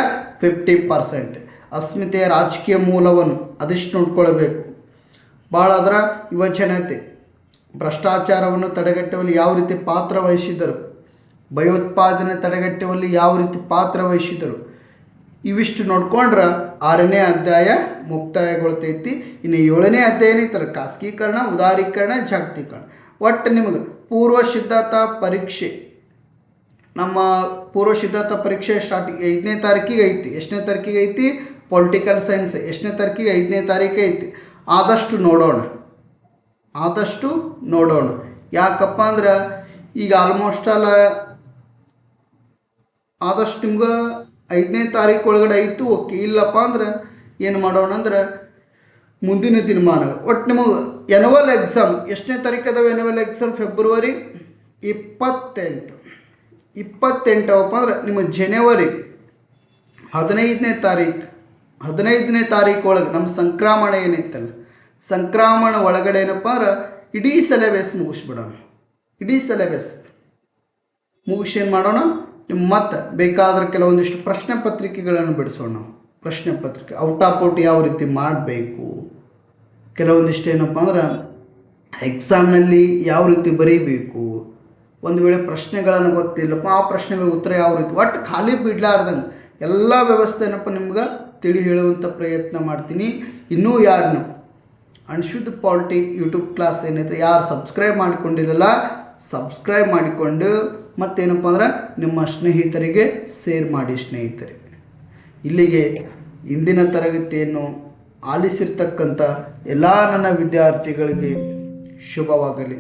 50%. ಅಸ್ಮಿತೆಯ ರಾಜಕೀಯ ಮೂಲವನ್ನು ಅದಿಷ್ಟು ನೋಡ್ಕೊಳ್ಬೇಕು. ಭಾಳ ಅದರ ಯುವಜನತೆ ಭ್ರಷ್ಟಾಚಾರವನ್ನು ತಡೆಗಟ್ಟುವಲ್ಲಿ ಯಾವ ರೀತಿ ಪಾತ್ರ ವಹಿಸಿದರು, ಭಯೋತ್ಪಾದನೆ ತಡೆಗಟ್ಟುವಲ್ಲಿ ಯಾವ ರೀತಿ ಪಾತ್ರ ವಹಿಸಿದರು, ಇವಿಷ್ಟು ನೋಡ್ಕೊಂಡ್ರೆ 6ನೇ ಅಧ್ಯಾಯ ಮುಕ್ತಾಯಗೊಳ್ತೈತಿ. ಇನ್ನು 7ನೇ ಅಧ್ಯಾಯ ಏನೈತಲ್ಲ ಖಾಸಗೀಕರಣ, ಉದಾರೀಕರಣ, ಜಾಗತೀಕರಣ. ಒಟ್ಟು ನಿಮಗೆ ಪೂರ್ವ ಸಿದ್ಧಾಂತ ಪರೀಕ್ಷೆ, ನಮ್ಮ ಪೂರ್ವ ಸಿದ್ಧಾಂತ ಪರೀಕ್ಷೆ ಸ್ಟಾರ್ಟಿಂಗ್ 5ನೇ ತಾರೀಕಿಗೆ ಐತಿ. ಎಷ್ಟನೇ ತಾರೀಕಿಗೆ ಐತಿ? ಪೊಲಿಟಿಕಲ್ ಸೈನ್ಸ್ 8ನೇ ತಾರೀಕಿಗೆ, 5ನೇ ತಾರೀಕು ಐತಿ. ಆದಷ್ಟು ನೋಡೋಣ. ಯಾಕಪ್ಪ ಅಂದ್ರೆ ಈಗ ಆಲ್ಮೋಸ್ಟ್ ಆದಷ್ಟು ನಿಮ್ಗೆ 5ನೇ ತಾರೀಕು ಒಳಗಡೆ ಆಯಿತು ಓಕೆ. ಇಲ್ಲಪ್ಪ ಅಂದ್ರೆ ಏನು ಮಾಡೋಣ ಅಂದ್ರೆ ಮುಂದಿನ ದಿನಮಾನಗಳು. ಒಟ್ಟು ನಿಮಗೆ ಎನ್ಯುವಲ್ ಎಕ್ಸಾಮ್ ಎಷ್ಟನೇ ತಾರೀಕು ಅದಾವೆ? ಎನ್ಯುವಲ್ ಎಕ್ಸಾಮ್ ಫೆಬ್ರವರಿ 28 ಅವಪ್ಪ ಅಂದ್ರೆ ನಿಮ್ಮ ಜನವರಿ 15ನೇ ತಾರೀಕು 15ನೇ ತಾರೀಕು ಒಳಗೆ ನಮ್ಮ ಸಂಕ್ರಮಣ ಏನೈತಲ್ಲ, ಸಂಕ್ರಮಣ ಒಳಗಡೆ ಏನಪ್ಪ ಅಂದ್ರೆ ಇಡೀ ಸಿಲೆಬಸ್ ಮುಗಿಸ್ಬಿಡೋಣ. ಇಡೀ ಸಿಲೆಬಸ್ ಮುಗಿಸಿ ಏನು ಮಾಡೋಣ, ನಿಮ್ಮ ಮತ್ತೆ ಬೇಕಾದ್ರೆ ಕೆಲವೊಂದಿಷ್ಟು ಪ್ರಶ್ನೆ ಪತ್ರಿಕೆಗಳನ್ನು ಬಿಡಿಸೋಣ. ಪ್ರಶ್ನೆ ಪತ್ರಿಕೆ ಔಟ್ ಆಫ್ ಔಟ್ ಯಾವ ರೀತಿ ಮಾಡಬೇಕು, ಕೆಲವೊಂದಿಷ್ಟು ಏನಪ್ಪ ಅಂದ್ರೆ ಎಕ್ಸಾಮ್ನಲ್ಲಿ ಯಾವ ರೀತಿ ಬರೀಬೇಕು, ಒಂದು ವೇಳೆ ಪ್ರಶ್ನೆಗಳನ್ನು ಗೊತ್ತಿಲ್ಲಪ್ಪ ಆ ಪ್ರಶ್ನೆಗಳಿಗೆ ಉತ್ತರ ಯಾವ ರೀತಿ, ಒಟ್ಟು ಖಾಲಿ ಬಿಡಲಾರ್ದಂಗೆ ಎಲ್ಲ ವ್ಯವಸ್ಥೆ ಏನಪ್ಪ ನಿಮ್ಗೆ ತಿಳಿ ಹೇಳುವಂಥ ಪ್ರಯತ್ನ ಮಾಡ್ತೀನಿ. ಇನ್ನೂ ಯಾರನ್ನು ಅನ್ಶುದ್ಧ ಪಾಲಿಟಿ ಯೂಟ್ಯೂಬ್ ಕ್ಲಾಸ್ ಏನೈತೆ ಯಾರು ಸಬ್ಸ್ಕ್ರೈಬ್ ಮಾಡಿಕೊಂಡಿರಲ್ಲ, ಸಬ್ಸ್ಕ್ರೈಬ್ ಮಾಡಿಕೊಂಡು ಮತ್ತೇನಪ್ಪ ಅಂದ್ರೆ ನಿಮ್ಮ ಸ್ನೇಹಿತರಿಗೆ ಶೇರ್ ಮಾಡಿ. ಸ್ನೇಹಿತರೆ, ಇಲ್ಲಿಗೆ ಇಂದಿನ ತರಗತಿಯನ್ನು ಆಲಿಸಿರ್ತಕ್ಕಂಥ ಎಲ್ಲ ನನ್ನ ವಿದ್ಯಾರ್ಥಿಗಳಿಗೆ ಶುಭವಾಗಲಿ.